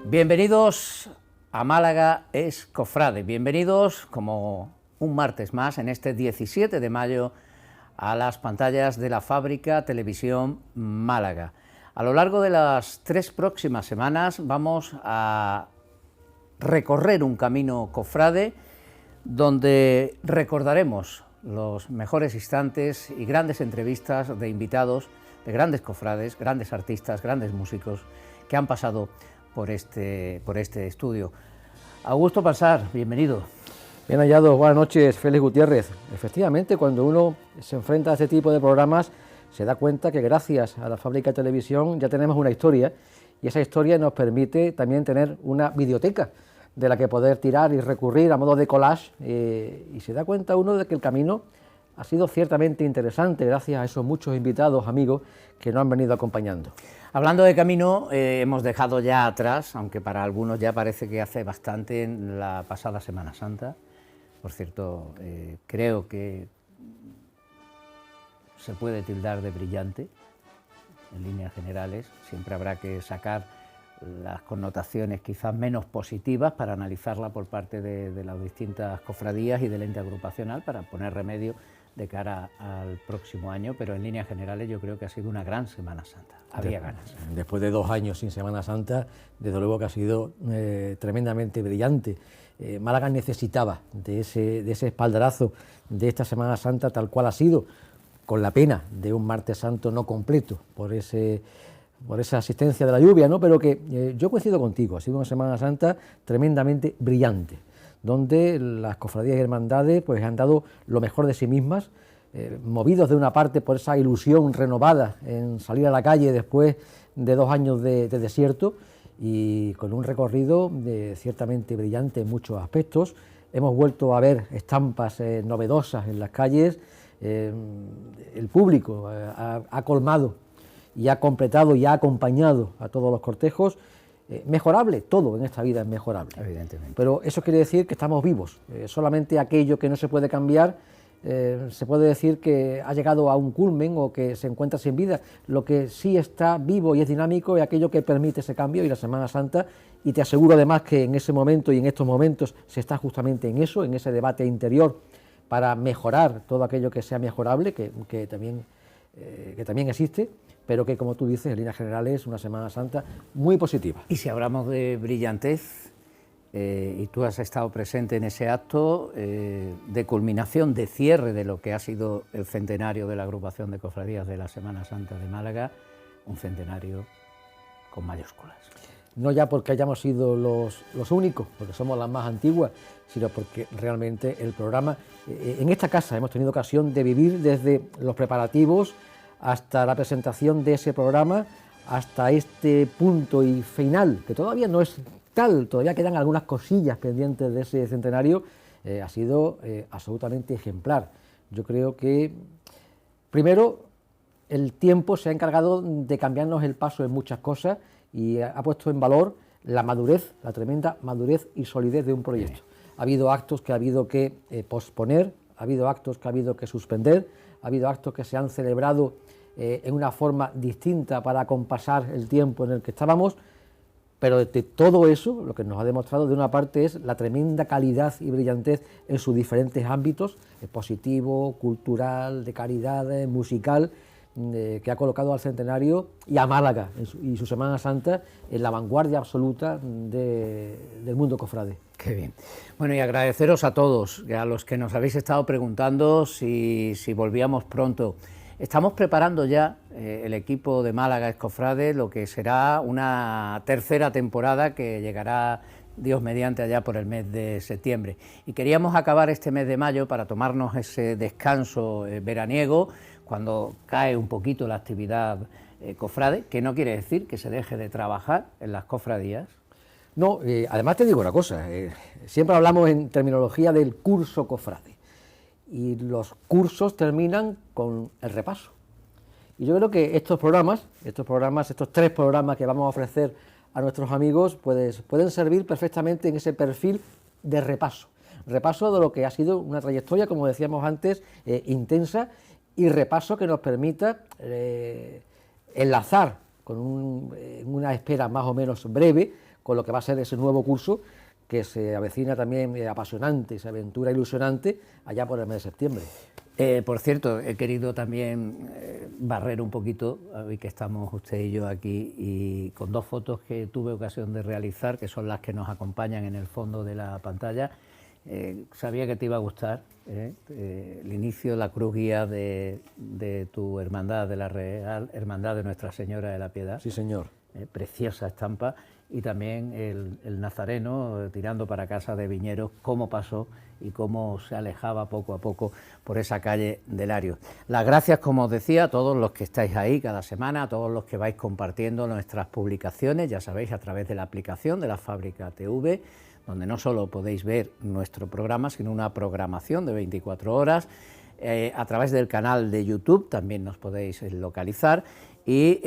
Bienvenidos a Málaga es Cofrade, bienvenidos como un martes más en este 17 de mayo a las pantallas de la Fábrica Televisión Málaga. A lo largo de las 3 próximas semanas vamos a recorrer un camino cofrade donde recordaremos los mejores instantes y grandes entrevistas de invitados, de grandes cofrades, grandes artistas, grandes músicos que han pasado por este estudio. Augusto Pasar, bienvenido. Bien hallado, buenas noches, Félix Gutiérrez. Efectivamente, cuando uno se enfrenta a este tipo de programas, se da cuenta que gracias a la Fábrica de Televisión ya tenemos una historia, y esa historia nos permite también tener una videoteca de la que poder tirar y recurrir a modo de collage, y se da cuenta uno de que el camino ha sido ciertamente interesante gracias a esos muchos invitados, amigos, que nos han venido acompañando. Hablando de camino, hemos dejado ya atrás, aunque para algunos ya parece que hace bastante, en la pasada Semana Santa. Por cierto, creo que se puede tildar de brillante, en líneas generales. Siempre habrá que sacar las connotaciones quizás menos positivas para analizarla por parte de las distintas cofradías y del ente agrupacional para poner remedio de cara al próximo año, pero en líneas generales yo creo que ha sido una gran Semana Santa, había ganas. Después de 2 años sin Semana Santa, desde luego que ha sido tremendamente brillante. Málaga necesitaba de ese espaldarazo de esta Semana Santa tal cual ha sido, con la pena de un Martes Santo no completo por esa asistencia de la lluvia, ¿no? Pero que yo coincido contigo, ha sido una Semana Santa tremendamente brillante, donde las cofradías y hermandades pues han dado lo mejor de sí mismas, movidos de una parte por esa ilusión renovada en salir a la calle después de 2 años de desierto, y con un recorrido ciertamente brillante en muchos aspectos. Hemos vuelto a ver estampas novedosas en las calles, el público ha colmado y ha completado y ha acompañado a todos los cortejos. Mejorable, todo en esta vida es mejorable, evidentemente, pero eso quiere decir que estamos vivos. Solamente aquello que no se puede cambiar, se puede decir que ha llegado a un culmen o que se encuentra sin vida. Lo que sí está vivo y es dinámico es aquello que permite ese cambio, y la Semana Santa, y te aseguro además que en ese momento y en estos momentos se está justamente en eso, en ese debate interior para mejorar todo aquello que sea mejorable, que también existe, pero que, como tú dices, en líneas generales es una Semana Santa muy positiva. Y si hablamos de brillantez, y tú has estado presente en ese acto de culminación, de cierre de lo que ha sido el centenario de la agrupación de cofradías de la Semana Santa de Málaga, un centenario con mayúsculas. No ya porque hayamos sido los únicos, porque somos las más antiguas, sino porque realmente el programa, en esta casa hemos tenido ocasión de vivir desde los preparativos hasta la presentación de ese programa, hasta este punto y final, que todavía no es tal, todavía quedan algunas cosillas pendientes de ese centenario. Ha sido absolutamente ejemplar. Yo creo que, primero, el tiempo se ha encargado de cambiarnos el paso en muchas cosas y ha puesto en valor la madurez, la tremenda madurez y solidez de un proyecto. Ha habido actos que ha habido que posponer, ha habido actos que ha habido que suspender, ha habido actos que se han celebrado en una forma distinta para acompasar el tiempo en el que estábamos, pero de todo eso lo que nos ha demostrado de una parte es la tremenda calidad y brillantez en sus diferentes ámbitos, positivo, cultural, de caridad, musical, que ha colocado al centenario y a Málaga y su Semana Santa en la vanguardia absoluta del mundo cofrade. Qué bien. Bueno, y agradeceros a todos, a los que nos habéis estado preguntando si volvíamos pronto. Estamos preparando ya, el equipo de Málaga es Cofrade, lo que será una tercera temporada que llegará, Dios mediante, allá por el mes de septiembre. Y queríamos acabar este mes de mayo para tomarnos ese descanso veraniego, cuando cae un poquito la actividad cofrade, que no quiere decir que se deje de trabajar en las cofradías. No, además te digo una cosa, siempre hablamos en terminología del curso cofrade, y los cursos terminan con el repaso. Y yo creo que estos 3 programas que vamos a ofrecer a nuestros amigos, pues, pueden servir perfectamente en ese perfil de repaso de lo que ha sido una trayectoria, como decíamos antes, intensa, y repaso que nos permita enlazar con una espera más o menos breve con lo que va a ser ese nuevo curso que se avecina también apasionante, esa aventura ilusionante allá por el mes de septiembre. Por cierto, he querido también barrer un poquito, hoy que estamos usted y yo aquí, y con 2 fotos que tuve ocasión de realizar, que son las que nos acompañan en el fondo de la pantalla. Sabía que te iba a gustar el inicio, la cruz guía de tu hermandad, de la Real Hermandad de Nuestra Señora de la Piedad. Sí, señor. Preciosa estampa, y también el nazareno tirando para casa de Viñeros, cómo pasó y cómo se alejaba poco a poco por esa calle de Larios. Las gracias, como os decía, a todos los que estáis ahí cada semana, a todos los que vais compartiendo nuestras publicaciones, ya sabéis, a través de la aplicación de la Fábrica TV, donde no solo podéis ver nuestro programa, sino una programación de 24 horas, a través del canal de YouTube también nos podéis localizar, y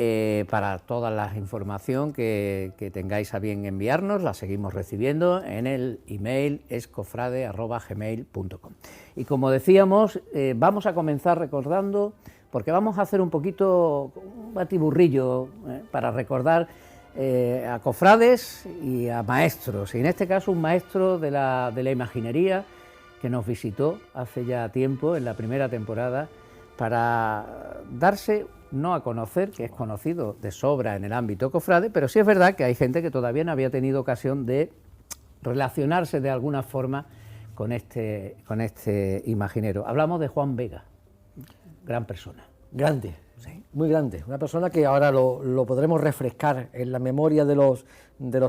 para toda la información que tengáis a bien enviarnos, la seguimos recibiendo en el email escofrade@gmail.com. Y como decíamos, vamos a comenzar recordando, porque vamos a hacer un poquito un batiburrillo para recordar a cofrades y a maestros, y en este caso un maestro de la imaginería que nos visitó hace ya tiempo, en la primera temporada, para darse no a conocer, que es conocido de sobra en el ámbito cofrade, pero sí es verdad que hay gente que todavía no había tenido ocasión de relacionarse de alguna forma con este imaginero. Hablamos de Juan Vega, gran persona. Grande, sí, muy grande, una persona que ahora lo podremos refrescar en la memoria de los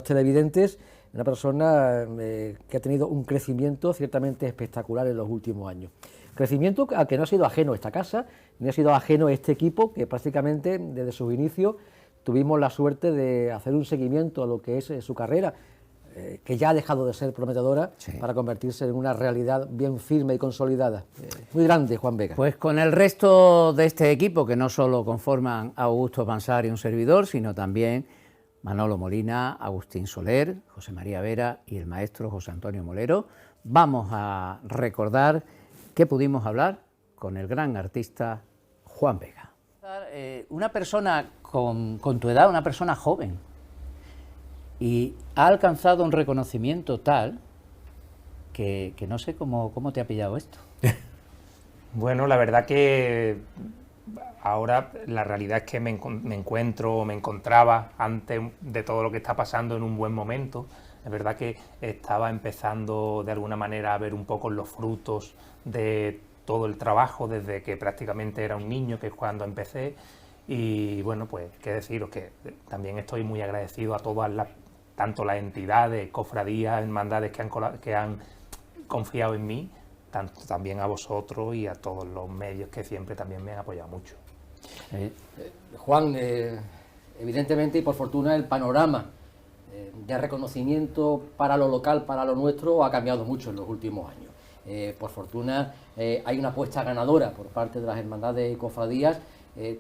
televidentes, una persona que ha tenido un crecimiento ciertamente espectacular en los últimos años. Crecimiento al que no ha sido ajeno esta casa, ni ha sido ajeno este equipo, que prácticamente desde sus inicios tuvimos la suerte de hacer un seguimiento a lo que es su carrera, que ya ha dejado de ser prometedora, sí, para convertirse en una realidad bien firme y consolidada. Muy grande, Juan Vega. Pues con el resto de este equipo, que no solo conforman a Augusto Pansar y un servidor, sino también Manolo Molina, Agustín Soler, José María Vera y el maestro José Antonio Molero, vamos a recordar que pudimos hablar con el gran artista Juan Vega. Una persona con tu edad, una persona joven, y ha alcanzado un reconocimiento tal que no sé cómo te ha pillado esto. Bueno, la verdad que ahora la realidad es que me encontraba antes de todo lo que está pasando en un buen momento. Es verdad que estaba empezando de alguna manera a ver un poco los frutos de todo el trabajo desde que prácticamente era un niño, que es cuando empecé. Y bueno, pues qué deciros, que también estoy muy agradecido a todas tanto las entidades, cofradías, hermandades que han confiado en mí, tanto también a vosotros y a todos los medios que siempre también me han apoyado mucho. Juan, evidentemente y por fortuna el panorama de reconocimiento para lo local, para lo nuestro, ha cambiado mucho en los últimos años. Por fortuna hay una apuesta ganadora por parte de las hermandades y cofradías.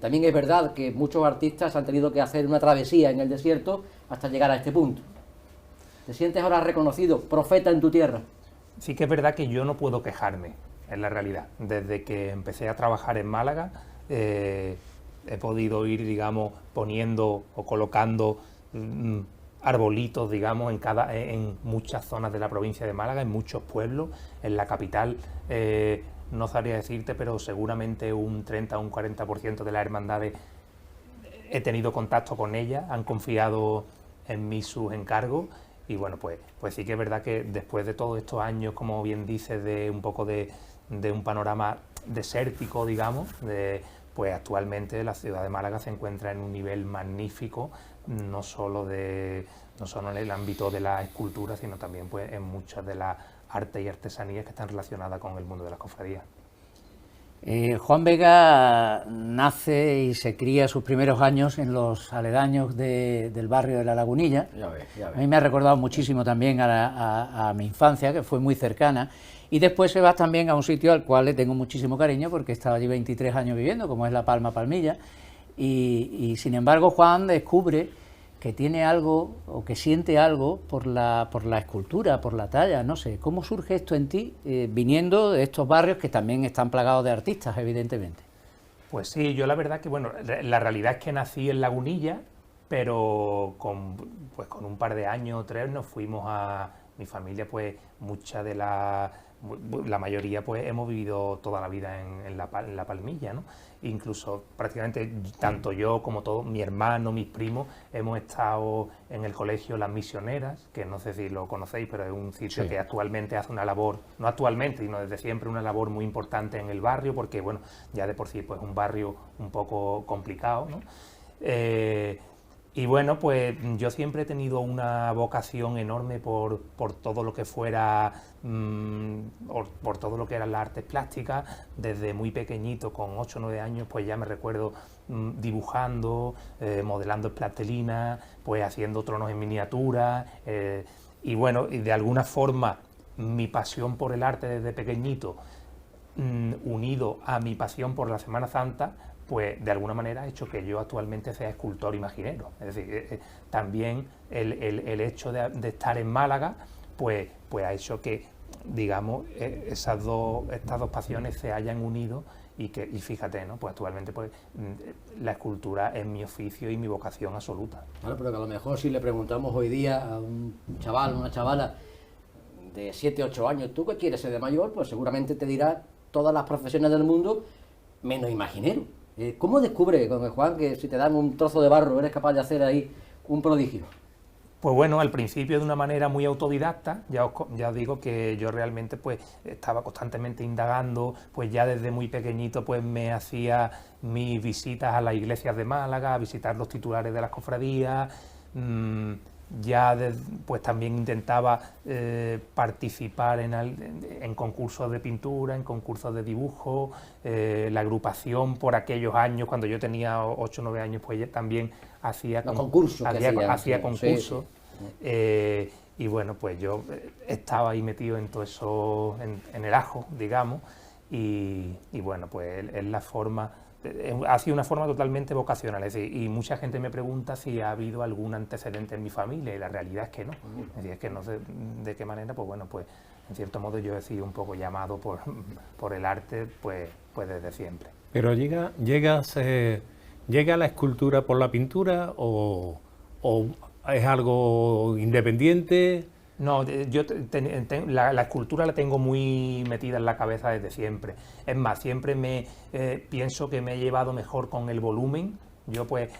También es verdad que muchos artistas han tenido que hacer una travesía en el desierto hasta llegar a este punto. ¿Te sientes ahora reconocido, profeta en tu tierra? Sí que es verdad que yo no puedo quejarme, es la realidad. Desde que empecé a trabajar en Málaga he podido ir, digamos, poniendo o colocando arbolitos, digamos, en muchas zonas de la provincia de Málaga, en muchos pueblos. En la capital no sabría decirte, pero seguramente un 30 o un 40% de las hermandades he tenido contacto con ellas, han confiado en mí sus encargos. Y bueno, pues sí que es verdad que después de todos estos años, como bien dices, de un poco de un panorama desértico, digamos, pues actualmente la ciudad de Málaga se encuentra en un nivel magnífico, no solo en el ámbito de la escultura, sino también pues en muchas de las artes y artesanías que están relacionadas con el mundo de las cofradías. Juan Vega nace y se cría sus primeros años en los aledaños del barrio de La Lagunilla. Ya ves. A mí me ha recordado muchísimo también a mi infancia, que fue muy cercana, y después se va también a un sitio al cual le tengo muchísimo cariño, porque he estado allí 23 años viviendo, como es La Palma Palmilla, y sin embargo Juan descubre que tiene algo, o que siente algo por la escultura, por la talla, no sé. ¿Cómo surge esto en ti, viniendo de estos barrios que también están plagados de artistas, evidentemente? Pues sí, yo la verdad que, bueno, la realidad es que nací en Lagunilla, pero pues con un par de años o 3 nos fuimos a mi familia, pues la mayoría pues hemos vivido toda la vida en la Palmilla, ¿no? Incluso prácticamente tanto yo como todos, mi hermano, mis primos, hemos estado en el colegio Las Misioneras, que no sé si lo conocéis, pero es un sitio que actualmente hace una labor, no actualmente, sino desde siempre, una labor muy importante en el barrio, porque bueno, ya de por sí pues un barrio un poco complicado, ¿no? Y bueno, pues yo siempre he tenido una vocación enorme por todo lo que fuera, por todo lo que eran las artes plásticas. Desde muy pequeñito, con 8 o 9 años, pues ya me recuerdo dibujando, modelando en plastilina, pues haciendo tronos en miniatura. Y bueno, y de alguna forma mi pasión por el arte desde pequeñito, unido a mi pasión por la Semana Santa, pues de alguna manera ha hecho que yo actualmente sea escultor imaginero. Es decir, también el hecho de estar en Málaga, pues ha hecho que, digamos, estas dos pasiones se hayan unido y fíjate, ¿no? Pues actualmente pues la escultura es mi oficio y mi vocación absoluta. Claro, pero que a lo mejor si le preguntamos hoy día a un chaval, una chavala de 7, 8 años, ¿tú qué quieres ser de mayor? Pues seguramente te dirá todas las profesiones del mundo, menos imaginero. ¿Cómo descubre, con el Juan, que si te dan un trozo de barro eres capaz de hacer ahí un prodigio? Pues bueno, al principio de una manera muy autodidacta, ya os digo que yo realmente pues estaba constantemente indagando, pues ya desde muy pequeñito pues me hacía mis visitas a las iglesias de Málaga, a visitar los titulares de las cofradías, pues también intentaba participar en concursos de pintura, en concursos de dibujo, la agrupación por aquellos años, cuando yo tenía 8 o 9 años, pues también hacía concursos. Y bueno, pues yo estaba ahí metido en todo eso, en el ajo, digamos, y bueno, pues es la forma. Ha sido una forma totalmente vocacional, es decir, y mucha gente me pregunta si ha habido algún antecedente en mi familia, y la realidad es que no. Es decir, es que no sé de qué manera, pues bueno, pues en cierto modo yo he sido un poco llamado por el arte, pues desde siempre. Pero llega la escultura por la pintura o es algo independiente. No, yo la escultura la tengo muy metida en la cabeza desde siempre. Es más, siempre pienso que me he llevado mejor con el volumen. Yo pues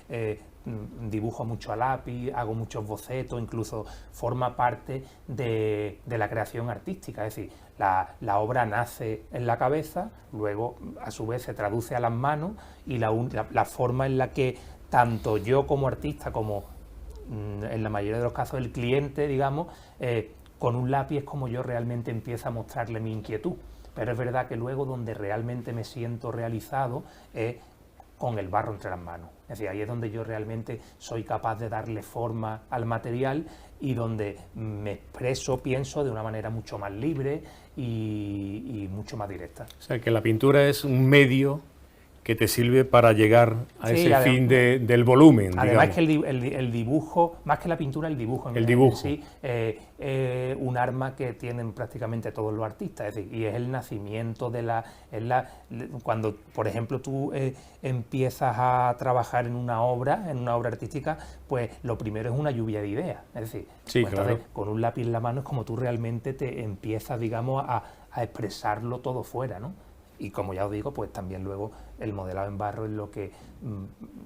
dibujo mucho a lápiz, hago muchos bocetos, incluso forma parte de la creación artística. Es decir, la obra nace en la cabeza, luego a su vez se traduce a las manos, y la forma en la que tanto yo como artista, como en la mayoría de los casos el cliente, digamos, con un lápiz es como yo realmente empiezo a mostrarle mi inquietud. Pero es verdad que luego donde realmente me siento realizado es con el barro entre las manos. Es decir, ahí es donde yo realmente soy capaz de darle forma al material y donde me expreso, pienso de una manera mucho más libre y mucho más directa. O sea, que la pintura es un medio que te sirve para llegar a ese fin del volumen. Además, digamos. que el dibujo, más que la pintura, el dibujo en sí, un arma que tienen prácticamente todos los artistas, es decir, y es el nacimiento cuando, por ejemplo, tú empiezas a trabajar en una obra artística, pues lo primero es una lluvia de ideas, es decir, pues entonces, con un lápiz en la mano es como tú realmente te empiezas, digamos, a expresarlo todo fuera, ¿no? Y como ya os digo, pues también luego el modelado en barro es lo que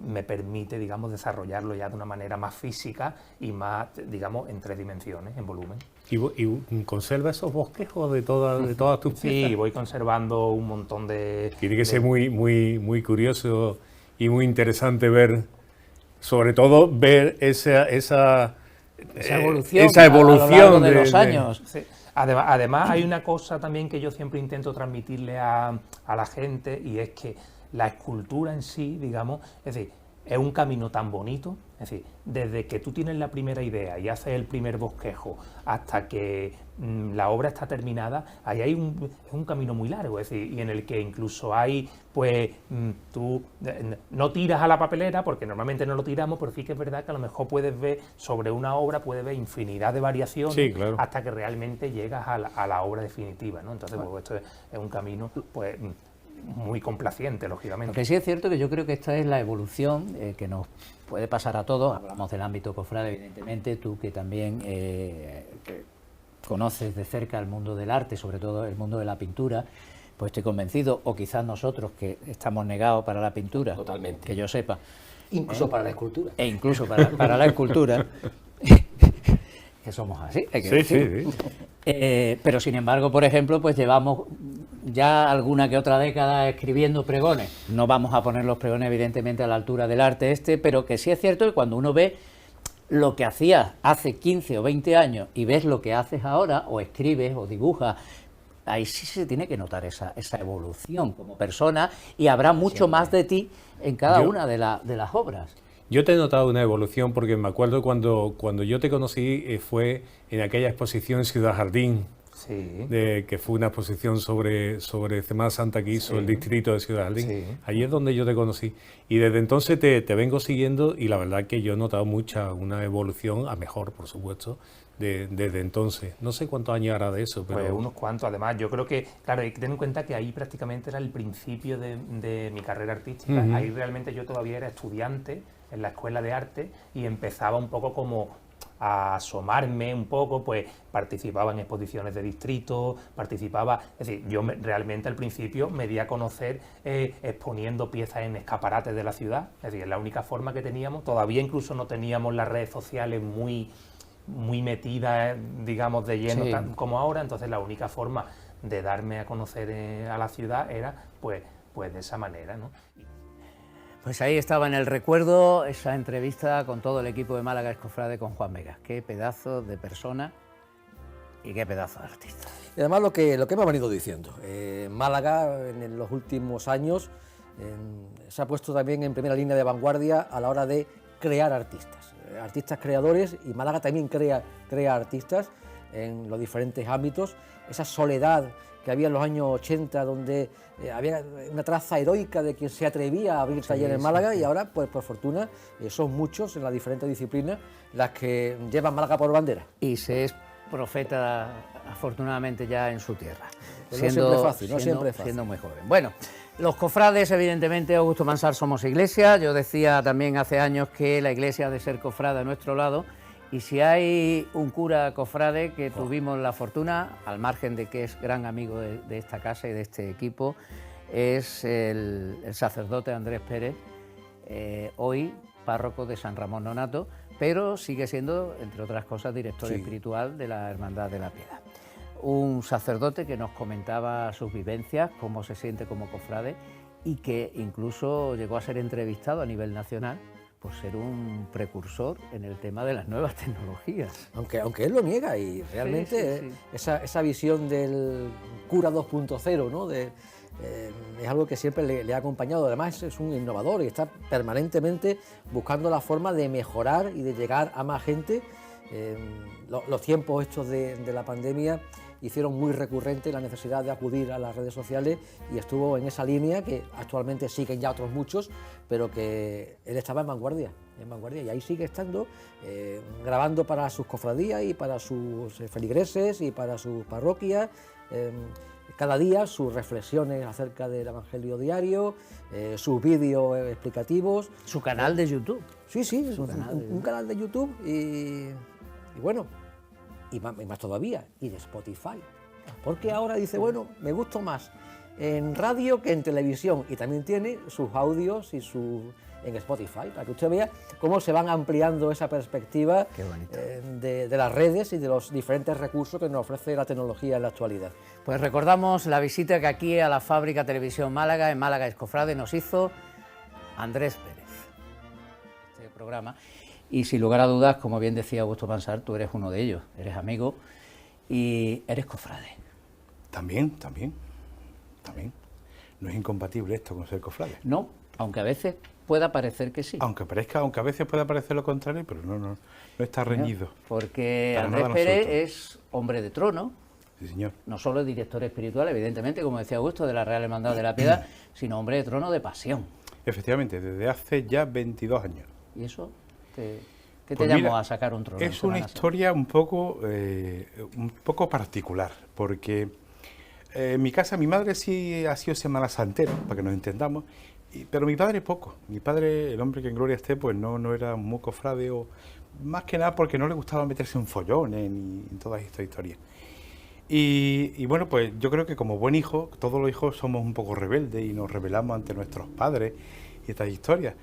me permite, digamos, desarrollarlo ya de una manera más física y más, digamos, en 3 dimensiones, en volumen. ¿Y conserva esos bosquejos de todas tus piezas? Sí, voy conservando un montón de... Tiene que ser muy curioso y muy interesante ver, sobre todo ver esa evolución a lo largo de los años. Sí. Además, hay una cosa también que yo siempre intento transmitirle a la gente, y es que la escultura en sí, digamos, es decir, es un camino tan bonito, es decir, desde que tú tienes la primera idea y haces el primer bosquejo hasta que la obra está terminada, ahí hay un camino muy largo, es decir, y en el que incluso hay, pues, tú no tiras a la papelera, porque normalmente no lo tiramos, pero sí que es verdad que a lo mejor puedes ver sobre una obra, puedes ver infinidad de variaciones, sí, claro, hasta que realmente llegas a la obra definitiva, ¿no? Entonces, pues, esto es un camino, pues, muy complaciente, Lo lógicamente. que sí es cierto que yo creo que esta es la evolución que nos puede pasar a todos. Hablamos del ámbito cofrade, evidentemente, tú que también que conoces de cerca el mundo del arte, sobre todo el mundo de la pintura, pues estoy convencido, o quizás nosotros que estamos negados para la pintura, Totalmente. que yo sepa, Incluso para la escultura. e incluso para la escultura, que somos así, hay que Sí, decirlo. sí. Pero sin embargo, por ejemplo, pues llevamos ya alguna que otra década escribiendo pregones. No vamos a poner los pregones evidentemente a la altura del arte pero que sí es cierto que cuando uno ve lo que hacías hace 15 o 20 años y ves lo que haces ahora, o escribes o dibujas, ahí sí se tiene que notar esa evolución como persona, y habrá mucho más de ti en cada Yo- una de las obras. Yo te he notado una evolución porque me acuerdo cuando yo te conocí fue en aquella exposición Ciudad Jardín, Sí. que fue una exposición sobre Semana Santa que hizo Sí. el distrito de Ciudad Jardín. Sí. Allí es donde yo te conocí. Y desde entonces te vengo siguiendo y la verdad que yo he notado una evolución a mejor, por supuesto, desde entonces. No sé cuántos años hará de eso, pero... Pues unos cuantos, además, yo creo que, claro, hay que tener en cuenta que ahí prácticamente era el principio de mi carrera artística. Ujú. Ahí realmente yo todavía era estudiante en la escuela de arte y empezaba un poco como a asomarme un poco, pues participaba en exposiciones de distrito, participaba, es decir, yo realmente al principio me di a conocer exponiendo piezas en escaparates de la ciudad, es decir, es la única forma que teníamos, todavía incluso no teníamos las redes sociales muy metidas, digamos, de lleno Sí. como ahora, entonces la única forma de darme a conocer a la ciudad era pues de esa manera, ¿no? Pues ahí estaba en el recuerdo esa entrevista con todo el equipo de Málaga Escofrade con Juan Vegas. Qué pedazo de persona y qué pedazo de artista. Y además lo que hemos venido diciendo, Málaga en los últimos años se ha puesto también en primera línea de vanguardia a la hora de crear artistas, artistas creadores, y Málaga también crea artistas en los diferentes ámbitos. Esa soledad que había en los años 80, donde había una traza heroica de quien se atrevía a abrir talleres en Málaga, y ahora, pues por fortuna, son muchos en las diferentes disciplinas las que llevan Málaga por bandera. Y se es profeta, afortunadamente, ya en su tierra. Pues no siempre es fácil, no siempre es fácil. Siendo muy joven. Bueno, los cofrades, evidentemente, Augusto Mansart, somos iglesia. Yo decía también hace años que la iglesia ha de ser cofrade a nuestro lado. Y si hay un cura cofrade que tuvimos la fortuna, al margen de que es gran amigo de esta casa y de este equipo, es el sacerdote Andrés Pérez, hoy párroco de San Ramón Nonato, pero sigue siendo, entre otras cosas, director espiritual de la Hermandad de la Piedad. Un sacerdote que nos comentaba sus vivencias, cómo se siente como cofrade, y que incluso llegó a ser entrevistado a nivel nacional por ser un precursor en el tema de las nuevas tecnologías. Aunque él lo niega, y realmente Sí. Esa visión del cura 2.0, ¿no? Es algo que siempre le ha acompañado. Además es un innovador y está permanentemente buscando la forma de mejorar y de llegar a más gente. Los tiempos estos de la pandemia hicieron muy recurrente la necesidad de acudir a las redes sociales, y estuvo en esa línea que actualmente siguen ya otros muchos, pero que él estaba en vanguardia, y ahí sigue estando, grabando para sus cofradías y para sus feligreses y para sus parroquias, cada día sus reflexiones acerca del Evangelio diario, sus vídeos explicativos. Su canal de YouTube. Sí, canal un canal de YouTube y bueno, y más todavía, y de Spotify. Porque ahora dice, bueno, me gusta más en radio que en televisión, y también tiene sus audios y en Spotify, para que usted vea cómo se van ampliando esa perspectiva de las redes y de los diferentes recursos que nos ofrece la tecnología en la actualidad. Pues recordamos la visita que aquí a la Fábrica Televisión Málaga, en Málaga Escofrade, nos hizo Andrés Pérez. Este programa. Y sin lugar a dudas, como bien decía Augusto Mansart, tú eres uno de ellos, eres amigo y eres cofrade. También. No es incompatible esto con ser cofrade. No, aunque a veces pueda parecer que sí. Aunque a veces pueda parecer lo contrario, pero no está reñido. Porque Para Andrés nada Pérez nosotros. es hombre de trono, Sí, señor. no solo es director espiritual, evidentemente, como decía Augusto, de la Real Hermandad de la Piedad, sino hombre de trono de pasión. Efectivamente, desde hace ya 22 años. ¿Y eso qué te Pues llamó mira, a sacar un trono? en Es una Semana Santa? historia un poco particular, porque En mi casa, mi madre sí ha sido semana santera, para que nos entendamos, pero mi padre poco. Mi padre, el hombre que en gloria esté, pues no era muy cofrade, o más que nada porque no le gustaba meterse en follones ni en todas estas historias. Y bueno, pues yo creo que como buen hijo, todos los hijos somos un poco rebeldes y nos rebelamos ante nuestros padres y estas historias.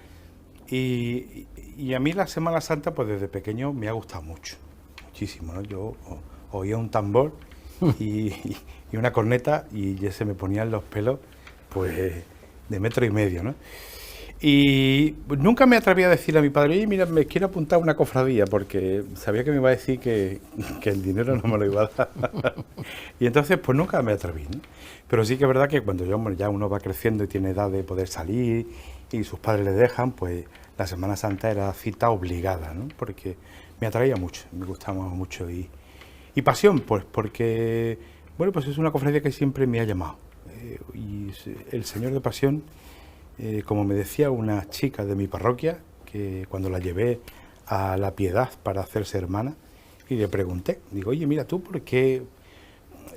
Y a mí la Semana Santa, pues desde pequeño me ha gustado mucho, muchísimo, ¿no? Yo oía un tambor y una corneta y ya se me ponían los pelos, pues, de 1,5 metros, ¿no? Y nunca me atreví a decirle a mi padre, oye, mira, me quiero apuntar a una cofradía, porque sabía que me iba a decir que el dinero no me lo iba a dar. Y entonces, pues nunca me atreví, ¿no? Pero sí que es verdad que cuando ya uno va creciendo y tiene edad de poder salir y sus padres le dejan, pues la Semana Santa era cita obligada, ¿no? Porque me atraía mucho, me gustaba mucho. Y pasión, pues porque, bueno, pues es una cofradía que siempre me ha llamado. Y el Señor de Pasión, como me decía una chica de mi parroquia, que cuando la llevé a La Piedad para hacerse hermana, y le pregunté, digo, oye, mira, ¿tú por qué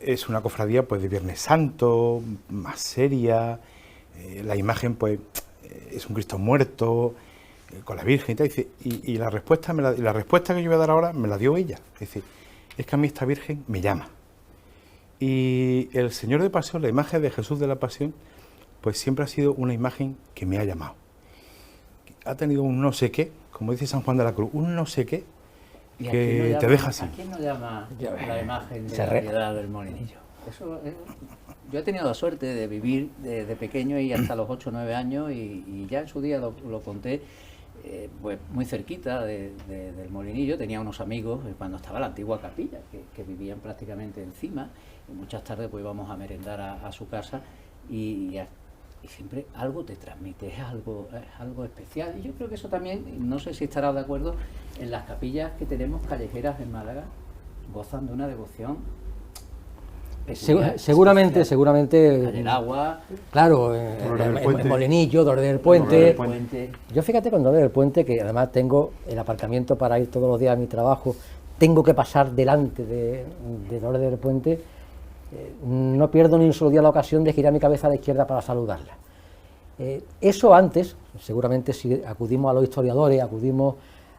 es una cofradía pues de Viernes Santo, más seria, la imagen pues es un Cristo muerto, con la Virgen y tal? Y la respuesta que yo voy a dar ahora me la dio ella. Dice, es que a mí esta Virgen me llama. Y el Señor de Pasión, la imagen de Jesús de la Pasión, pues siempre ha sido una imagen que me ha llamado. Ha tenido un no sé qué, como dice San Juan de la Cruz, un no sé qué que te deja así. ¿A quién no llama la imagen de la Piedad del Molinillo? Yo he tenido la suerte de vivir desde pequeño y hasta los 8 o 9 años y ya en su día lo conté, pues muy cerquita del Molinillo. Tenía unos amigos cuando estaba la antigua capilla, que vivían prácticamente encima, y muchas tardes pues íbamos a merendar a su casa y siempre algo te transmite, es algo especial. Y yo creo que eso también, no sé si estarás de acuerdo, en las capillas que tenemos callejeras en Málaga gozan de una devoción peculiar, seguramente el agua, claro, el Molinillo, Dolores del Puente. Yo fíjate con Dolores del Puente, que además tengo el aparcamiento para ir todos los días a mi trabajo, tengo que pasar delante de Dolores del Puente. No pierdo ni un solo día la ocasión de girar mi cabeza a la izquierda para saludarla. Eso antes, seguramente si acudimos a los historiadores, acudimos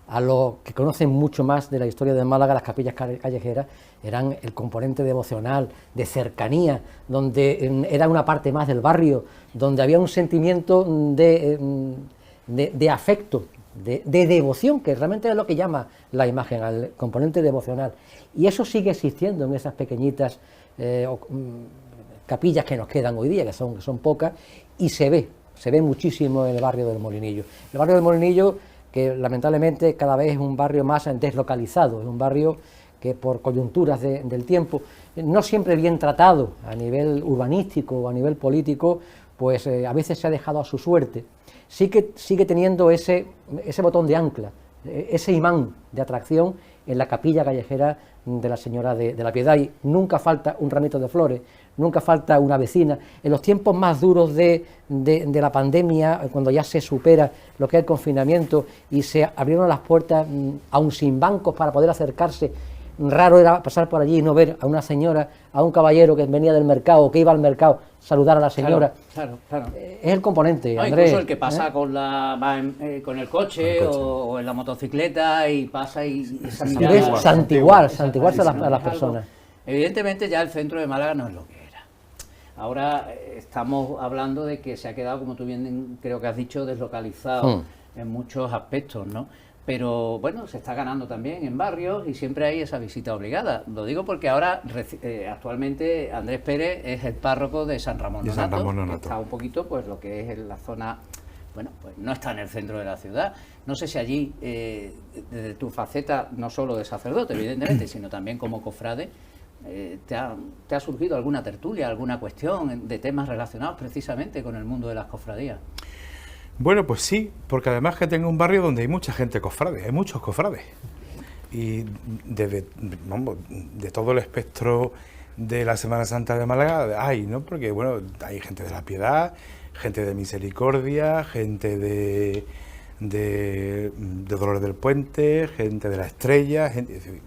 a los que conocen mucho más de la historia de Málaga, las capillas callejeras eran el componente devocional, de cercanía, donde era una parte más del barrio, donde había un sentimiento de afecto, de devoción, que realmente es lo que llama la imagen, al componente devocional. Y eso sigue existiendo en esas pequeñitas capillas que nos quedan hoy día, que son pocas, y se ve muchísimo en el barrio del Molinillo. El barrio del Molinillo, que lamentablemente cada vez es un barrio más deslocalizado, es un barrio que por coyunturas del tiempo, no siempre bien tratado a nivel urbanístico o a nivel político, pues a veces se ha dejado a su suerte. Sí que sigue teniendo ese botón de ancla, ese imán de atracción en la capilla callejera de la Señora de la Piedad, y nunca falta un ramito de flores, nunca falta una vecina. En los tiempos más duros de la pandemia, cuando ya se supera lo que es el confinamiento y se abrieron las puertas, aún sin bancos para poder acercarse, raro era pasar por allí y no ver a una señora, a un caballero que venía del mercado, que iba al mercado, saludar a la señora. Claro. Es el componente, no, Andrés. Incluso el que pasa con el coche o en la motocicleta y pasa y esa mirada. Santiguarse a las personas. Evidentemente ya el centro de Málaga no es lo que era. Ahora estamos hablando de que se ha quedado, como tú bien creo que has dicho, deslocalizado en muchos aspectos, ¿no? Pero bueno, se está ganando también en barrios y siempre hay esa visita obligada. Lo digo porque ahora, actualmente, Andrés Pérez es el párroco de San Ramón Nonato. Está un poquito, pues, lo que es en la zona, bueno, pues no está en el centro de la ciudad. No sé si allí, desde tu faceta, no solo de sacerdote, evidentemente, sino también como cofrade, te ha surgido alguna tertulia, alguna cuestión de temas relacionados precisamente con el mundo de las cofradías. Bueno, pues sí, porque además que tengo un barrio donde hay mucha gente cofrade, hay muchos cofrades. Y de todo el espectro de la Semana Santa de Málaga hay, ¿no? Porque, bueno, hay gente de la Piedad, gente de Misericordia, gente de Dolores del Puente, gente de la Estrella, gente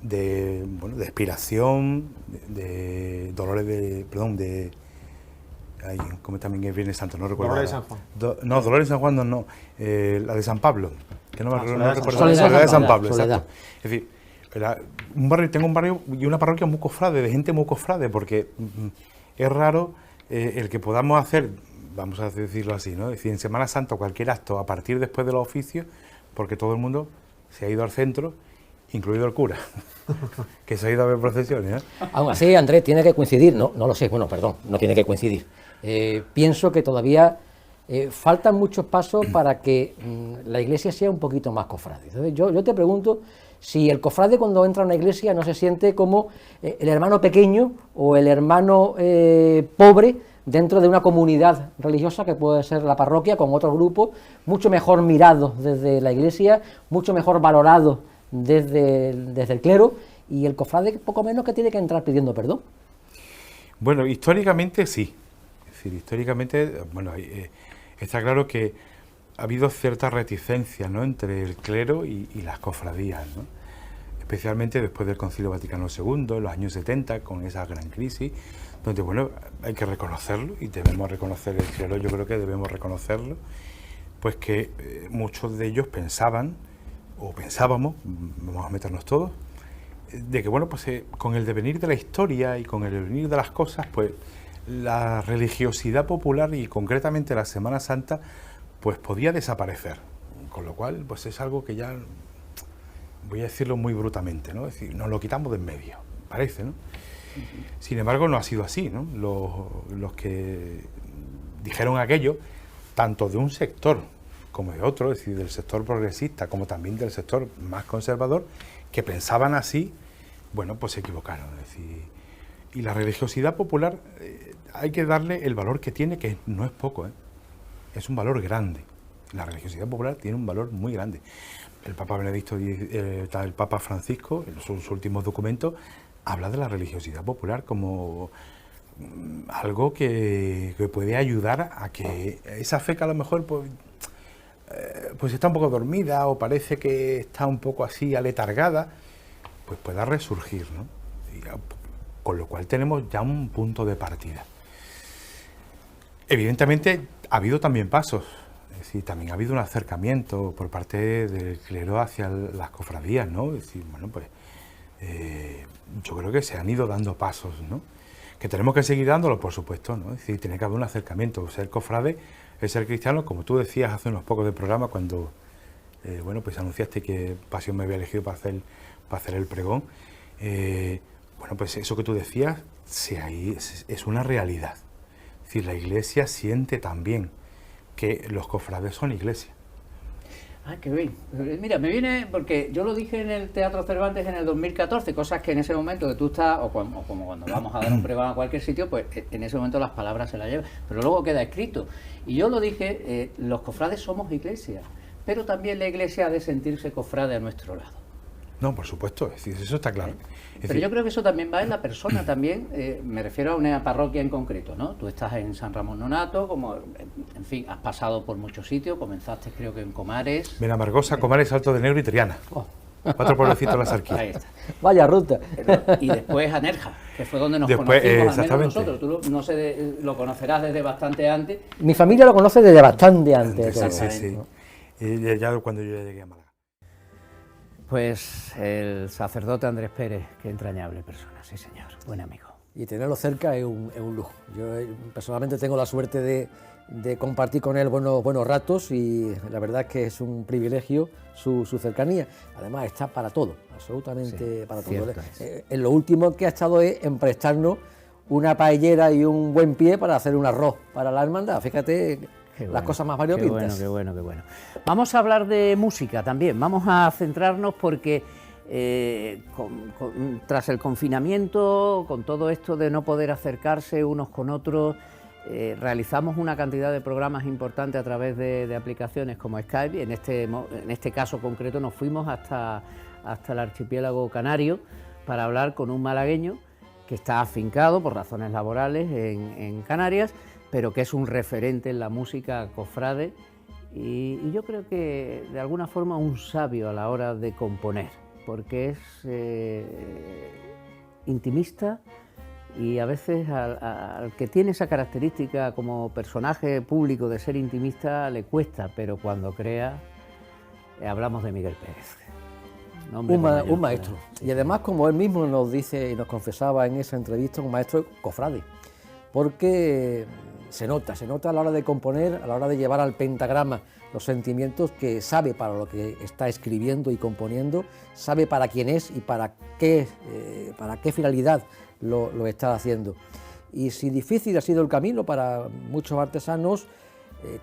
bueno, de expiración, de dolores de, perdón, de, ay, como también es Viernes Santo, no recuerdo. Dolores de ahora. San Juan. No, Dolores de San Juan no, la de San Pablo, que no me Soledad recuerdo. Soledad de San Pablo, Soledad. exacto. Es decir, tengo un barrio y una parroquia muy cofrade, de gente muy cofrade, porque es raro el que podamos hacer, vamos a decirlo así, ¿no? Es decir, en Semana Santa cualquier acto a partir después de los oficios, porque todo el mundo se ha ido al centro, incluido el cura, que se ha ido a ver procesiones, ¿eh? Aún así, Andrés, tiene que coincidir, no lo sé, bueno, perdón, no tiene que coincidir. Pienso que todavía faltan muchos pasos para que la iglesia sea un poquito más cofrade. Entonces, yo te pregunto si el cofrade cuando entra a una iglesia no se siente como el hermano pequeño o el hermano pobre dentro de una comunidad religiosa que puede ser la parroquia con otros grupos, mucho mejor mirados desde la iglesia, mucho mejor valorados desde el clero, y el cofrade poco menos que tiene que entrar pidiendo perdón. Bueno, históricamente sí. Es decir, históricamente, bueno, está claro que ha habido cierta reticencia, ¿no?, entre el clero y las cofradías, ¿no? Especialmente después del Concilio Vaticano II, en los años 70, con esa gran crisis, donde, bueno, hay que reconocerlo, y debemos reconocer el clero, yo creo que debemos reconocerlo, pues que muchos de ellos pensaban, o pensábamos, vamos a meternos todos, de que, bueno, pues con el devenir de la historia y con el devenir de las cosas, pues la religiosidad popular y concretamente la Semana Santa, pues podía desaparecer, con lo cual, pues es algo que ya, voy a decirlo muy brutamente, ¿no? Es decir, nos lo quitamos de en medio, parece, ¿no? Sin embargo, no ha sido así, ¿no? Los que dijeron aquello, tanto de un sector como de otro, es decir, del sector progresista como también del sector más conservador, que pensaban así, bueno, pues se equivocaron. Es decir, y la religiosidad popular hay que darle el valor que tiene, que no es poco, ¿eh? Es un valor grande. La religiosidad popular tiene un valor muy grande. El Papa Benedicto, el Papa Francisco, en sus últimos documentos, habla de la religiosidad popular como algo que puede ayudar a que esa fe que a lo mejor pues está un poco dormida o parece que está un poco así aletargada, pues pueda resurgir, ¿no? Con lo cual tenemos ya un punto de partida. Evidentemente ha habido también pasos, es decir, también ha habido un acercamiento por parte del clero hacia las cofradías, ¿no? Es decir, bueno, pues yo creo que se han ido dando pasos, ¿no? Que tenemos que seguir dándolo, por supuesto, ¿no? Es decir, tiene que haber un acercamiento. Ser cofrade es ser cristiano, como tú decías hace unos pocos de programa cuando, bueno, pues anunciaste que Pasión me había elegido para hacer el pregón. Bueno, pues eso que tú decías es una realidad. Es decir, la Iglesia siente también que los cofrades son Iglesia. Ah, qué bien. Mira, me viene, porque yo lo dije en el Teatro Cervantes en el 2014, cosas que en ese momento que tú estás, o como cuando vamos a dar un pregón a cualquier sitio, pues en ese momento las palabras se las llevan, pero luego queda escrito. Y yo lo dije, los cofrades somos Iglesia, pero también la Iglesia ha de sentirse cofrade a nuestro lado. No, por supuesto, es decir, eso está claro. Pero yo creo que eso también va en la persona también, me refiero a una parroquia en concreto, ¿no? Tú estás en San Ramón Nonato, como, en fin, has pasado por muchos sitios, comenzaste creo que en Comares. Benamargosa, Comares, Alto de Negro y Triana. Oh. 4 pueblecitos de la Sarquía. Ahí está. Vaya ruta. Y después a Nerja, que fue donde nos Después, conocimos, al menos exactamente. nosotros. Tú no sé, lo conocerás desde bastante antes. Mi familia lo conoce desde bastante antes. Sí, sí, sí. Y ya cuando yo llegué a Málaga. Pues el sacerdote Andrés Pérez, qué entrañable persona, sí señor, buen amigo. Y tenerlo cerca es un lujo. Yo personalmente tengo la suerte de compartir con él buenos ratos, y la verdad es que es un privilegio su cercanía. Además está para todo, absolutamente Sí, para todo. cierto En lo último que ha estado es en prestarnos una paellera y un buen pie para hacer un arroz para la hermandad. Fíjate Qué las bueno, cosas más qué variopintas. bueno. Vamos a hablar de música también, vamos a centrarnos porque tras el confinamiento, con todo esto de no poder acercarse unos con otros, realizamos una cantidad de programas importantes a través de aplicaciones como Skype, y en este caso concreto nos fuimos hasta el archipiélago canario para hablar con un malagueño que está afincado por razones laborales en Canarias, pero que es un referente en la música cofrade y yo creo que de alguna forma un sabio a la hora de componer. porque es intimista y a veces al que tiene esa característica como personaje público de ser intimista le cuesta, pero cuando crea, hablamos de Miguel Pérez. Un maestro. Y además, como él mismo nos dice y nos confesaba en esa entrevista, un maestro cofrade, porque se nota a la hora de componer, a la hora de llevar al pentagrama los sentimientos, que sabe para lo que está escribiendo y componiendo, sabe para quién es y para qué finalidad lo está haciendo. Y si difícil ha sido el camino para muchos artesanos,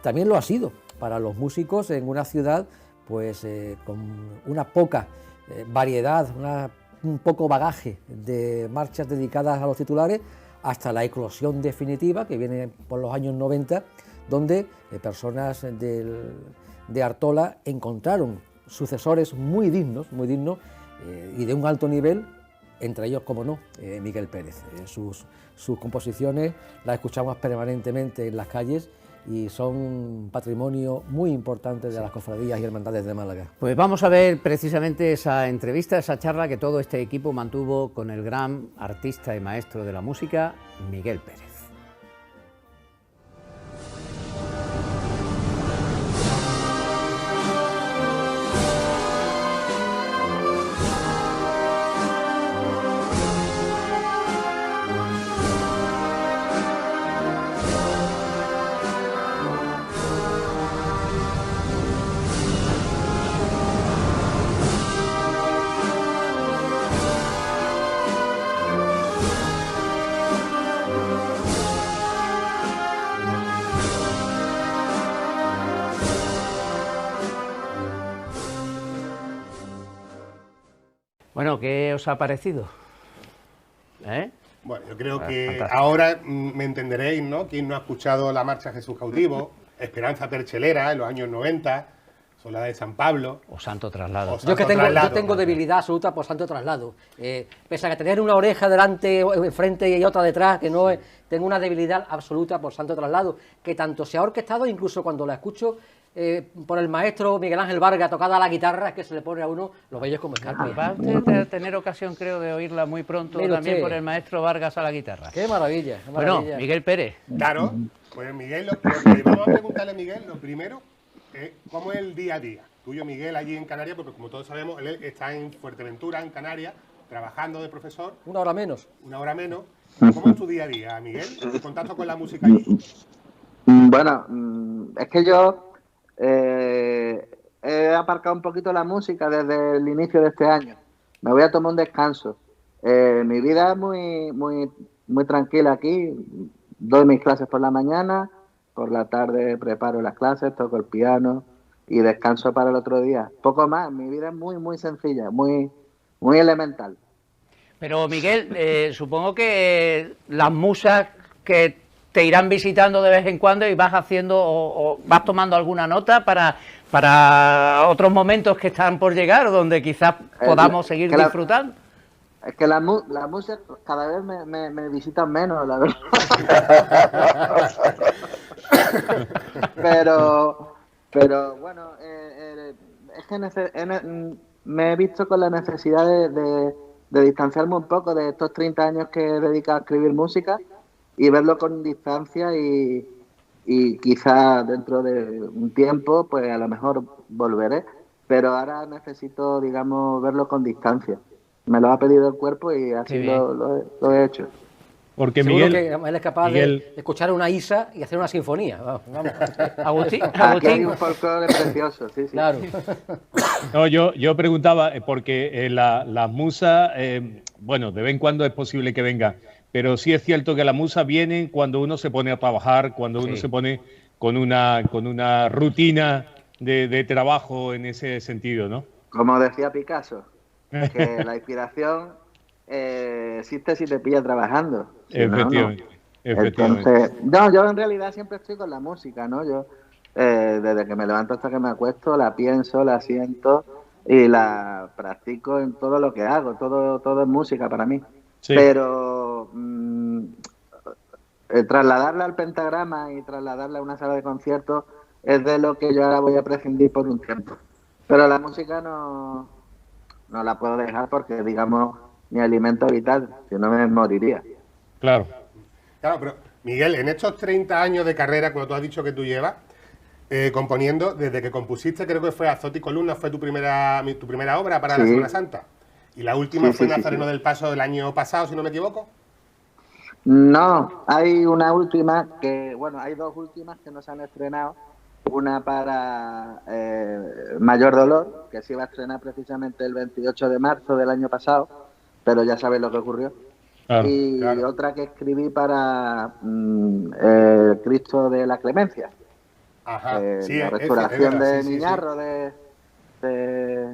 también lo ha sido para los músicos en una ciudad pues con una poca variedad, un poco bagaje de marchas dedicadas a los titulares, hasta la eclosión definitiva que viene por los años 90, donde personas de Artola encontraron sucesores muy dignos y de un alto nivel, entre ellos, como no, Miguel Pérez. Sus composiciones las escuchamos permanentemente en las calles y son patrimonio muy importante de las cofradías y hermandades de Málaga. Pues vamos a ver precisamente esa entrevista, esa charla que todo este equipo mantuvo con el gran artista y maestro de la música, Miguel Pérez. Bueno, ¿qué os ha parecido? Bueno, yo creo que ahora me entenderéis, ¿no? Quien no ha escuchado la marcha Jesús Cautivo, Esperanza Perchelera en los años 90, Soledad de San Pablo. O Santo Traslado. Yo tengo debilidad absoluta por Santo Traslado. Pese a que tener una oreja delante, enfrente y otra detrás, que no es, tengo una debilidad absoluta por Santo Traslado, que tanto se ha orquestado, incluso cuando la escucho por el maestro Miguel Ángel Vargas tocada a la guitarra, es que se le pone a uno los vellos como escarpias. Va usted a tener ocasión, creo, de oírla muy pronto. Mira también usted, por el maestro Vargas a la guitarra. ¡Qué maravilla! Qué maravilla. Bueno, Miguel Pérez. Claro, pues Miguel, lo que vamos a preguntarle a Miguel, lo primero, es cómo es el día a día tuyo, Miguel, allí en Canarias, porque como todos sabemos, él está en Fuerteventura, en Canarias, trabajando de profesor. Una hora menos. ¿Cómo es tu día a día, Miguel? ¿En contacto con la música allí? Bueno, es que yo he aparcado un poquito la música desde el inicio de este año. Me voy a tomar un descanso. Mi vida es muy tranquila aquí. Doy mis clases por la mañana, por la tarde preparo las clases, toco el piano y descanso para el otro día. Poco más. Mi vida es muy sencilla, muy elemental. Pero Miguel, supongo que las musas que te irán visitando de vez en cuando y vas haciendo o vas tomando alguna nota para otros momentos que están por llegar, donde quizás podamos seguir disfrutando. Es que la música cada vez me visitan menos, la verdad. pero bueno, es que me he visto con la necesidad de distanciarme un poco de estos 30 años que he dedicado a escribir música y verlo con distancia y quizá dentro de un tiempo, pues a lo mejor volveré, pero ahora necesito, digamos, verlo con distancia. Me lo ha pedido el cuerpo y así lo he hecho. Porque seguro Miguel, que él es capaz de escuchar una Isa y hacer una sinfonía. Vamos. Agustín. Aquí hay un folclore precioso, sí. Claro. No, yo preguntaba, porque las musas, bueno, de vez en cuando es posible que vengan, pero sí es cierto que las musas vienen cuando uno se pone a trabajar, cuando uno se pone con una rutina de trabajo en ese sentido, ¿no? Como decía Picasso, que la inspiración existe si te pilla trabajando. Si efectivamente. Entonces, no, yo en realidad siempre estoy con la música, ¿no? Yo desde que me levanto hasta que me acuesto la pienso, la siento y la practico en todo lo que hago. Todo es música para mí. Sí. Pero trasladarla al pentagrama y trasladarla a una sala de conciertos es de lo que yo ahora voy a prescindir por un tiempo. Pero la música no no la puedo dejar porque es, digamos, mi alimento vital, si no me moriría. Claro. Claro, pero Miguel, en estos 30 años de carrera, como tú has dicho que tú llevas, componiendo, desde que compusiste, creo que fue Azote y Columna, fue tu primera obra para la Semana Santa. Y la última fue Nazareno del Paso del año pasado, si no me equivoco. No, hay una última que, bueno, hay dos últimas que no se han estrenado. Una para Mayor Dolor, que se iba a estrenar precisamente el 28 de marzo del año pasado, pero ya sabes lo que ocurrió. Claro. Y otra que escribí para Cristo de la Clemencia. Ajá, sí, la restauración verdad, de Miñarro, de...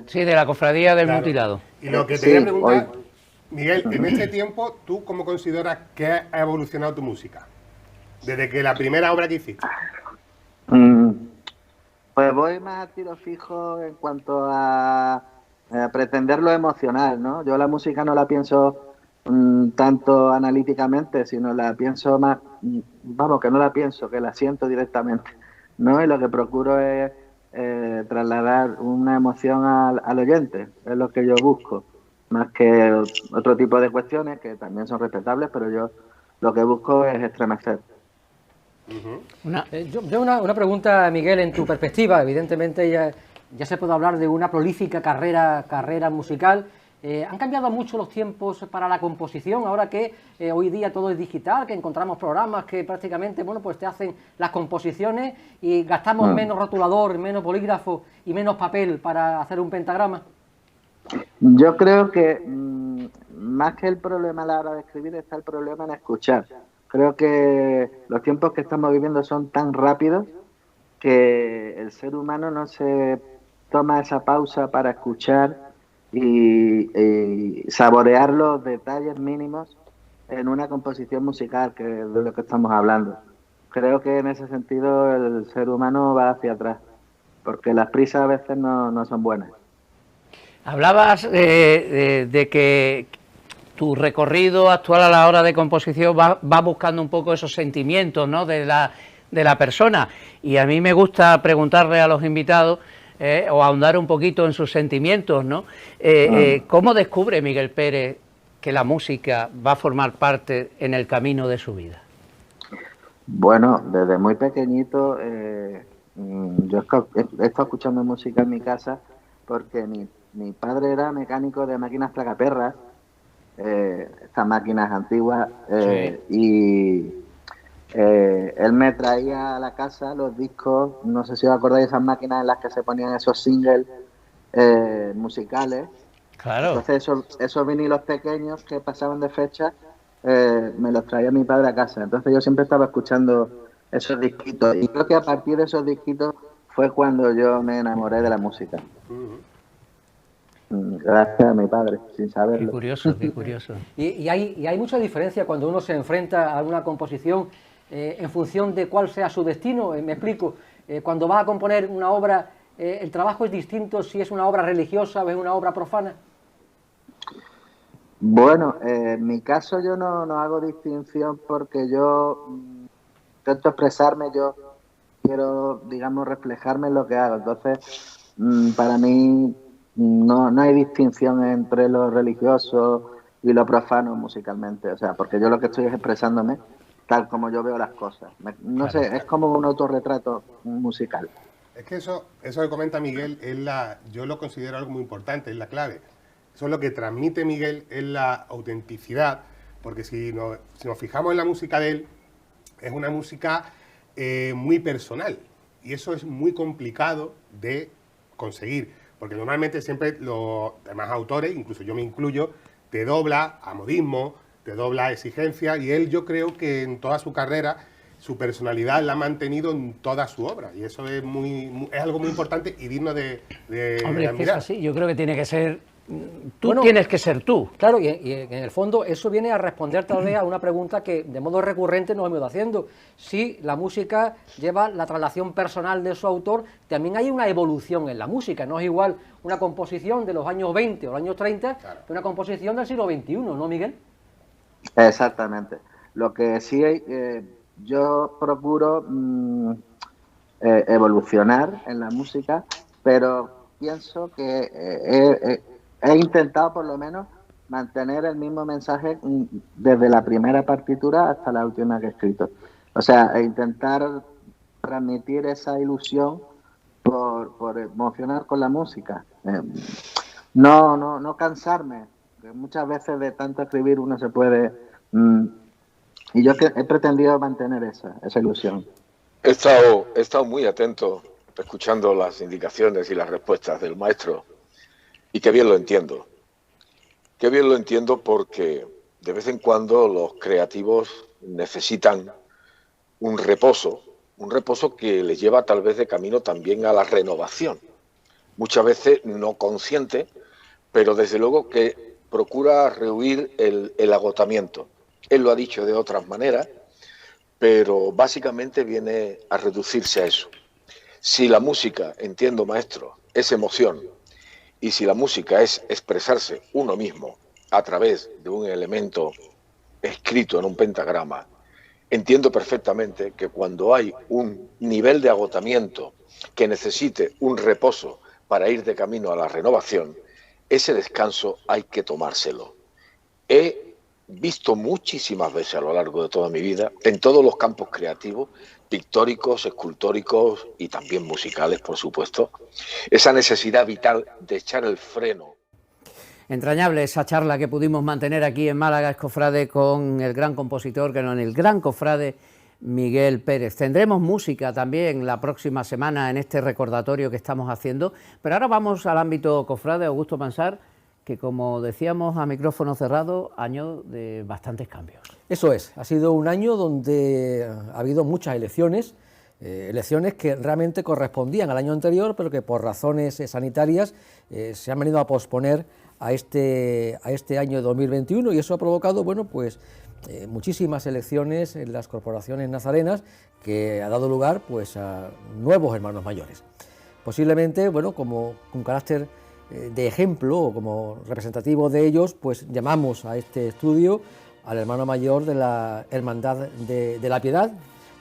Sí, de la cofradía del mutilado. Y lo que te quería preguntar, Miguel, en este tiempo, ¿tú cómo consideras que ha evolucionado tu música? Desde que la primera obra que hiciste. Pues voy más a tiro fijo en cuanto a pretender lo emocional, ¿no? Yo la música no la pienso tanto analíticamente, sino la pienso más, vamos, que no la pienso, que la siento directamente, ¿no? Y lo que procuro es trasladar una emoción al oyente, es lo que yo busco, más que otro tipo de cuestiones que también son respetables, pero yo lo que busco es estremecer. Una pregunta, Miguel, en tu perspectiva. Evidentemente ya se puede hablar de una prolífica carrera musical. ¿Han cambiado mucho los tiempos para la composición? Ahora que hoy día todo es digital, que encontramos programas que prácticamente, bueno, pues te hacen las composiciones y gastamos menos rotulador, menos bolígrafo y menos papel para hacer un pentagrama. Yo creo que más que el problema a la hora de escribir está el problema en escuchar. Creo que los tiempos que estamos viviendo son tan rápidos que el ser humano no se toma esa pausa para escuchar y saborear los detalles mínimos en una composición musical, que es de lo que estamos hablando. Creo que en ese sentido el ser humano va hacia atrás, porque las prisas a veces no son buenas. Hablabas de que tu recorrido actual a la hora de composición va buscando un poco esos sentimientos, ¿no?, de la persona, y a mí me gusta preguntarle a los invitados o ahondar un poquito en sus sentimientos, ¿no? ¿Cómo descubre Miguel Pérez que la música va a formar parte en el camino de su vida? Bueno, desde muy pequeñito yo he estado escuchando música en mi casa porque mi padre era mecánico de máquinas placaperras, estas máquinas antiguas, y él me traía a la casa los discos, no sé si os acordáis de esas máquinas en las que se ponían esos singles musicales. Claro. Entonces esos vinilos pequeños que pasaban de fecha me los traía mi padre a casa. Entonces yo siempre estaba escuchando esos disquitos y creo que a partir de esos disquitos fue cuando yo me enamoré de la música. Gracias a mi padre, sin saberlo. Qué curioso, qué curioso. Y hay mucha diferencia cuando uno se enfrenta a una composición en función de cuál sea su destino. Me explico, cuando vas a componer una obra, ¿el trabajo es distinto si es una obra religiosa o es una obra profana? Bueno, en mi caso yo no hago distinción porque yo intento expresarme, yo quiero, digamos, reflejarme en lo que hago. Entonces, para mí no hay distinción entre lo religioso y lo profano musicalmente, o sea, porque yo lo que estoy es expresándome tal como yo veo las cosas. No sé, es como un autorretrato musical. Es que eso que comenta Miguel, yo lo considero algo muy importante, es la clave. Eso es lo que transmite Miguel, es la autenticidad, porque si nos fijamos en la música de él, es una música muy personal, y eso es muy complicado de conseguir, porque normalmente siempre los demás autores, incluso yo me incluyo, te dobla a modismo, te dobla a exigencia, y él, yo creo que en toda su carrera su personalidad la ha mantenido en toda su obra, y eso es algo muy importante y digno de Hombre, admirar. es que es así, yo creo que tiene que ser, tienes que ser tú. Claro, y en el fondo eso viene a responder tal vez a una pregunta que de modo recurrente nos hemos ido haciendo. Si la música lleva la traslación personal de su autor, también hay una evolución en la música, no es igual una composición de los años 20 o los años 30 que una composición del siglo XXI, ¿no, Miguel? Exactamente. Lo que sí yo procuro evolucionar en la música, pero pienso que he intentado por lo menos mantener el mismo mensaje desde la primera partitura hasta la última que he escrito. O sea, intentar transmitir esa ilusión por emocionar con la música. No cansarme, porque muchas veces de tanto escribir uno se puede... y yo he pretendido mantener esa ilusión. He estado muy atento, escuchando las indicaciones y las respuestas del maestro, y qué bien lo entiendo. Qué bien lo entiendo porque de vez en cuando los creativos necesitan un reposo que les lleva tal vez de camino también a la renovación. Muchas veces no consciente, pero desde luego que procura rehuir el agotamiento. Él lo ha dicho de otras maneras, pero básicamente viene a reducirse a eso. Si la música, entiendo maestro, es emoción, y si la música es expresarse uno mismo a través de un elemento escrito en un pentagrama, entiendo perfectamente que cuando hay un nivel de agotamiento que necesite un reposo para ir de camino a la renovación, ese descanso hay que tomárselo. He visto muchísimas veces a lo largo de toda mi vida, en todos los campos creativos, pictóricos, escultóricos y también musicales, por supuesto, esa necesidad vital de echar el freno. Entrañable esa charla que pudimos mantener aquí en Málaga, Escofrade, con el gran compositor, el gran cofrade Miguel Pérez. Tendremos música también la próxima semana en este recordatorio que estamos haciendo, pero ahora vamos al ámbito cofrade, Augusto Mansart, que como decíamos a micrófono cerrado, año de bastantes cambios. Eso es, ha sido un año donde ha habido muchas elecciones, elecciones que realmente correspondían al año anterior, pero que por razones sanitarias se han venido a posponer a este año 2021, y eso ha provocado, bueno, pues muchísimas elecciones en las corporaciones nazarenas, que ha dado lugar pues a nuevos hermanos mayores. Posiblemente, bueno, como con carácter de ejemplo o como representativo de ellos, pues llamamos a este estudio al hermano mayor de la Hermandad de la Piedad,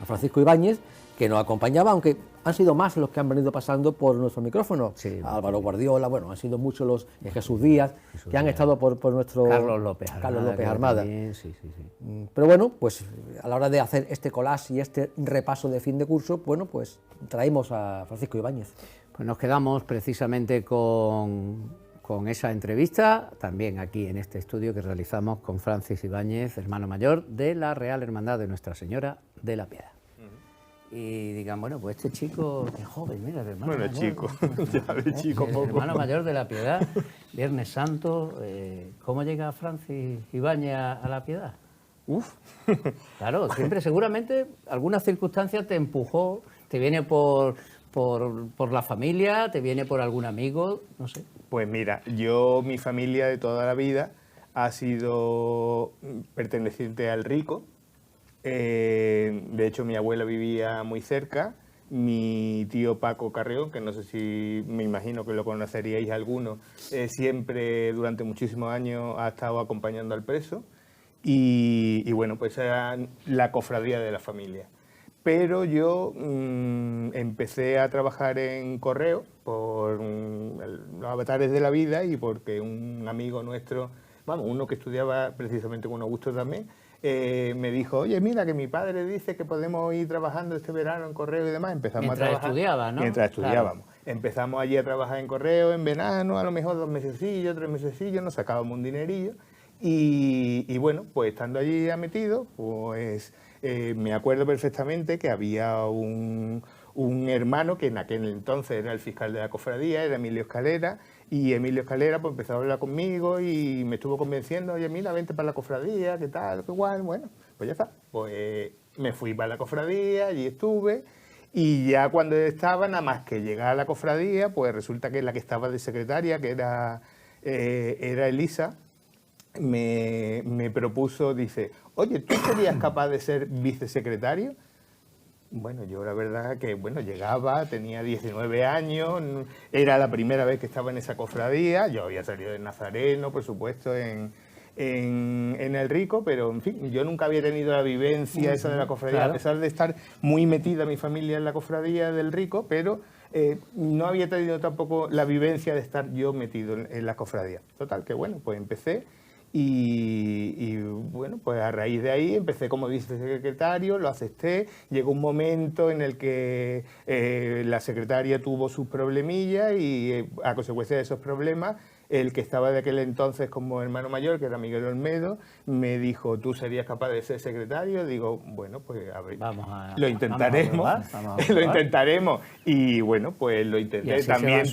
a Francisco Ibáñez, que nos acompañaba, aunque han sido más los que han venido pasando por nuestro micrófono. Sí, Álvaro Guardiola, bueno, han sido muchos los Jesús Díaz, que han estado por nuestro... Carlos López Armada. Sí. Pero bueno, pues a la hora de hacer este collage y este repaso de fin de curso, bueno, pues traemos a Francisco Ibáñez. Pues nos quedamos precisamente con esa entrevista, también aquí en este estudio que realizamos con Francis Ibáñez, hermano mayor de la Real Hermandad de Nuestra Señora de la Piedad. Y digan, bueno, pues este chico, qué joven, mira, de hermano bueno, mayor, chico, ya de chico poco. Hermano mayor de la Piedad, Viernes Santo, ¿cómo llega Francis Ibáñez a la Piedad? Claro, siempre, seguramente, alguna circunstancia te empujó, te viene por la familia, te viene por algún amigo, no sé. Pues mira, mi familia de toda la vida ha sido perteneciente al Rico. De hecho, mi abuela vivía muy cerca. Mi tío Paco Carreón, que no sé si, me imagino que lo conoceríais algunos, siempre durante muchísimos años ha estado acompañando al preso. Y bueno, pues era la cofradía de la familia. Pero yo empecé a trabajar en correo por los avatares de la vida y porque un amigo nuestro, vamos, uno que estudiaba precisamente con Augusto también, me dijo, oye, mira, que mi padre dice que podemos ir trabajando este verano en correo y demás. Empezamos a trabajar. Estudiaba, ¿no? Mientras estudiábamos. Claro. Empezamos allí a trabajar en correo en verano, a lo mejor 2 mesecillos, 3 mesecillos, nos sacábamos un dinerillo. Y bueno, pues estando allí metido, pues me acuerdo perfectamente que había un hermano que en aquel entonces era el fiscal de la cofradía, era Emilio Escalera, y Emilio Escalera pues empezó a hablar conmigo y me estuvo convenciendo, oye, mira, vente para la cofradía, qué tal, qué igual, bueno, pues ya está. Pues me fui para la cofradía, allí estuve, y ya cuando estaba, nada más que llegar a la cofradía, pues resulta que la que estaba de secretaria, que era Elisa, me propuso, dice, oye, ¿tú serías capaz de ser vicesecretario? Bueno, yo la verdad que, bueno, llegaba, tenía 19 años, era la primera vez que estaba en esa cofradía, yo había salido de Nazareno, por supuesto, en el Rico, pero en fin, yo nunca había tenido la vivencia esa de la cofradía, claro. A pesar de estar muy metida mi familia en la cofradía del Rico, pero no había tenido tampoco la vivencia de estar yo metido en la cofradía. Total, que bueno, pues empecé y bueno, pues a raíz de ahí empecé como vicesecretario, lo acepté, llegó un momento en el que la secretaria tuvo sus problemillas y a consecuencia de esos problemas, el que estaba de aquel entonces como hermano mayor, que era Miguel Olmedo, me dijo, ¿tú serías capaz de ser secretario? Digo, bueno, pues a ver, lo intentaremos, vamos a probar. lo intentaremos. Y bueno, pues lo intenté. También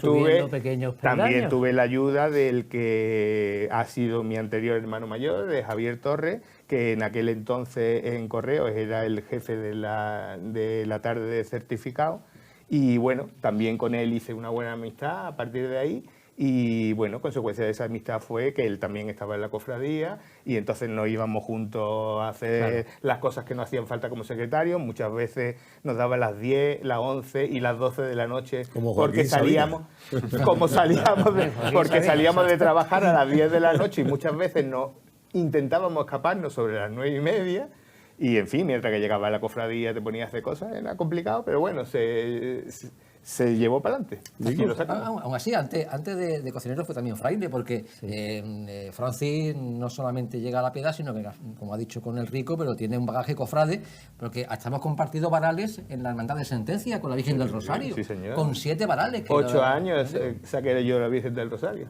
tuve la ayuda del que ha sido mi anterior hermano mayor, de Javier Torres, que en aquel entonces en Correos era el jefe de la tarde de certificado. Y bueno, también con él hice una buena amistad a partir de ahí. Y bueno, consecuencia de esa amistad fue que él también estaba en la cofradía y entonces nos íbamos juntos a hacer las cosas que nos hacían falta como secretarios. Muchas veces nos daba las 10, las 11 y las 12 de la noche porque salíamos de trabajar a las 10 de la noche y muchas veces intentábamos escaparnos sobre las 9:30. Y en fin, mientras que llegaba a la cofradía te ponías a hacer cosas, era complicado, pero bueno, se llevó para adelante. Aún así, antes de cocinero fue también fraile, porque Francis no solamente llega a la Piedad, sino que, como ha dicho con el Rico, pero tiene un bagaje cofrade, porque hasta hemos compartido varales en la Hermandad de Sentencia con la Virgen del Rosario, sí, señor. con 7 varales. 8 años saqué yo la Virgen del Rosario.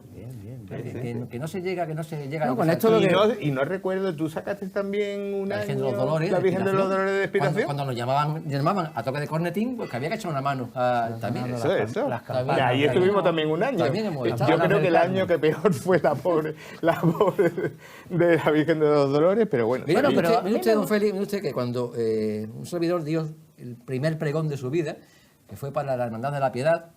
Que no se llega. No, con esto y no recuerdo, tú sacaste también una Virgen de los Dolores, la Virgen de los Dolores de Expiración. Cuando nos llamaban a toque de cornetín, pues que había que echar una mano también. Eso. Ahí estuvimos también un año. Yo creo que el año que peor fue la pobre de la Virgen de los Dolores, pero bueno. Pero mire usted, don Félix, mire usted que cuando un servidor dio el primer pregón de su vida, que fue para la Hermandad de la Piedad,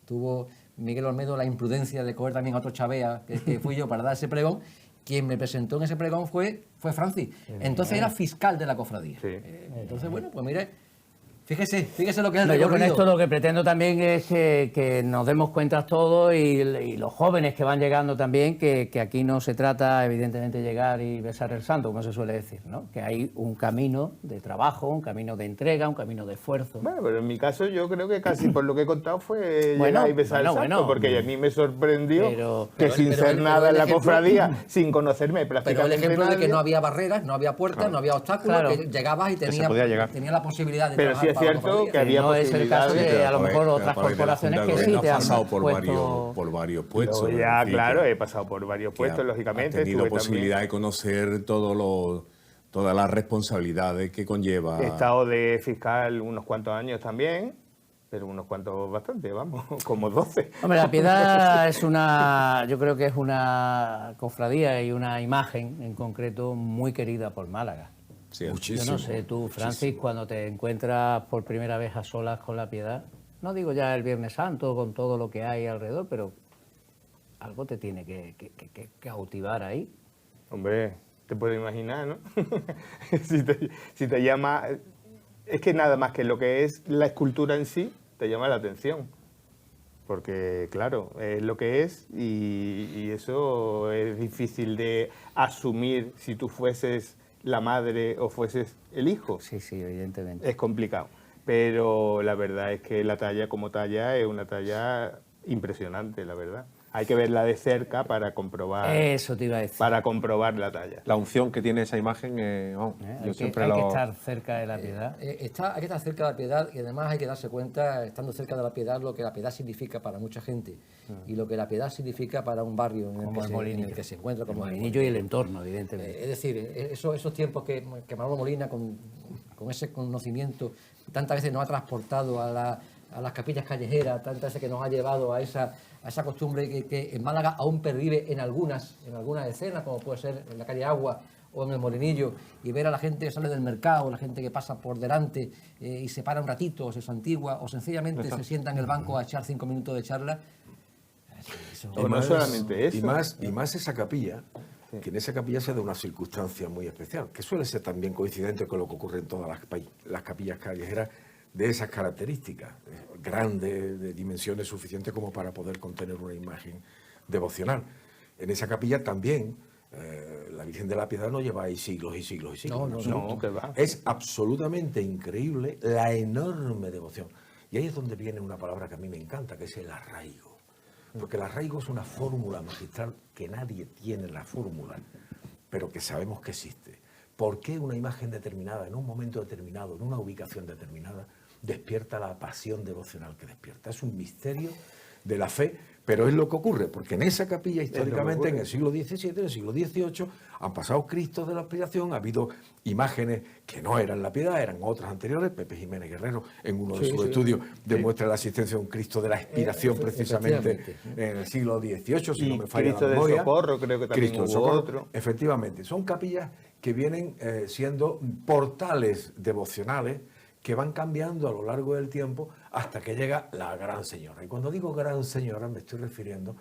tuvo Miguel Olmedo la imprudencia de coger también a otro chavea, que fui yo, para dar ese pregón. Quien me presentó en ese pregón fue Francis. Entonces era fiscal de la cofradía. Entonces, bueno, pues mire, fíjese lo que es el recorrido. Yo con esto lo que pretendo también es que nos demos cuenta todos y los jóvenes que van llegando también, que aquí no se trata evidentemente de llegar y besar el santo, como se suele decir, ¿no? Que hay un camino de trabajo, un camino de entrega, un camino de esfuerzo. Bueno, pero en mi caso yo creo que casi por lo que he contado fue llegar y besar el santo, porque a mí me sorprendió que sin ser nada en la cofradía, sin conocerme prácticamente pero el ejemplo nadie, de que no había barreras, no había puertas, no había obstáculos, que llegabas y tenía la posibilidad de trabajar. Pero sí es cierto que había no es el caso de a lo mejor otras corporaciones que sí te han pasado por puesto... varios puestos. Ya, claro, he pasado por varios puestos, lógicamente. He tenido posibilidad de conocer todas las responsabilidades que conlleva. He estado de fiscal unos cuantos años también, pero unos cuantos bastante, vamos, como 12. Hombre, la Piedad yo creo que es una cofradía y una imagen en concreto muy querida por Málaga. Sí, yo no sé, tú, Francis, cuando te encuentras por primera vez a solas con la Piedad, no digo ya el Viernes Santo con todo lo que hay alrededor, pero algo te tiene que cautivar ahí. Hombre, te puedes imaginar, ¿no? si te llama... Es que nada más que lo que es la escultura en sí te llama la atención. Porque, claro, es lo que es y eso es difícil de asumir si tú fueses la madre o fueses el hijo. Sí, evidentemente. Es complicado. Pero la verdad es que la talla como talla es una talla impresionante, la verdad. Hay que verla de cerca para comprobar. Eso te iba a decir. Para comprobar la talla. La unción que tiene esa imagen, hay que estar cerca de la Piedad. Hay que estar cerca de la Piedad y además hay que darse cuenta, estando cerca de la Piedad, lo que la Piedad significa para mucha gente y lo que la Piedad significa para un barrio en el que se encuentra, como el Molinillo y el entorno, evidentemente. Es decir, esos tiempos que Manolo Molina, con ese conocimiento, tantas veces nos ha transportado a las capillas callejeras, tantas veces que nos ha llevado a esa costumbre que en Málaga aún pervive en algunas escenas, como puede ser en la calle Agua o en el Molinillo, y ver a la gente que sale del mercado, la gente que pasa por delante y se para un ratito, o se santigua, o sencillamente se sienta en el banco a echar 5 minutos de charla. No solamente eso. Y más esa capilla, que en esa capilla se da una circunstancia muy especial, que suele ser también coincidente con lo que ocurre en todas las capillas callejeras, de esas características, grandes, de dimensiones suficientes como para poder contener una imagen devocional. En esa capilla también la Virgen de la Piedad no lleva ahí siglos y siglos y siglos. No, que va. Es absolutamente increíble la enorme devoción. Y ahí es donde viene una palabra que a mí me encanta, que es el arraigo. Porque el arraigo es una fórmula magistral que nadie tiene la fórmula, pero que sabemos que existe. ¿Por qué una imagen determinada, en un momento determinado, en una ubicación determinada, despierta la pasión devocional que despierta? Es un misterio de la fe, pero es lo que ocurre, porque en esa capilla históricamente en el siglo XVII, en el siglo XVIII, han pasado Cristos de la Aspiración, ha habido imágenes que no eran la Piedad, eran otras anteriores. Pepe Jiménez Guerrero, en uno de sus estudios, demuestra la existencia de un Cristo de la Expiración precisamente en el siglo XVIII, si no me falla la memoria. Cristo del Socorro, creo que también Cristo del hubo Socorro, otro. efectivamente, son capillas que vienen siendo portales devocionales que van cambiando a lo largo del tiempo hasta que llega la Gran Señora. Y cuando digo Gran Señora me estoy refiriendo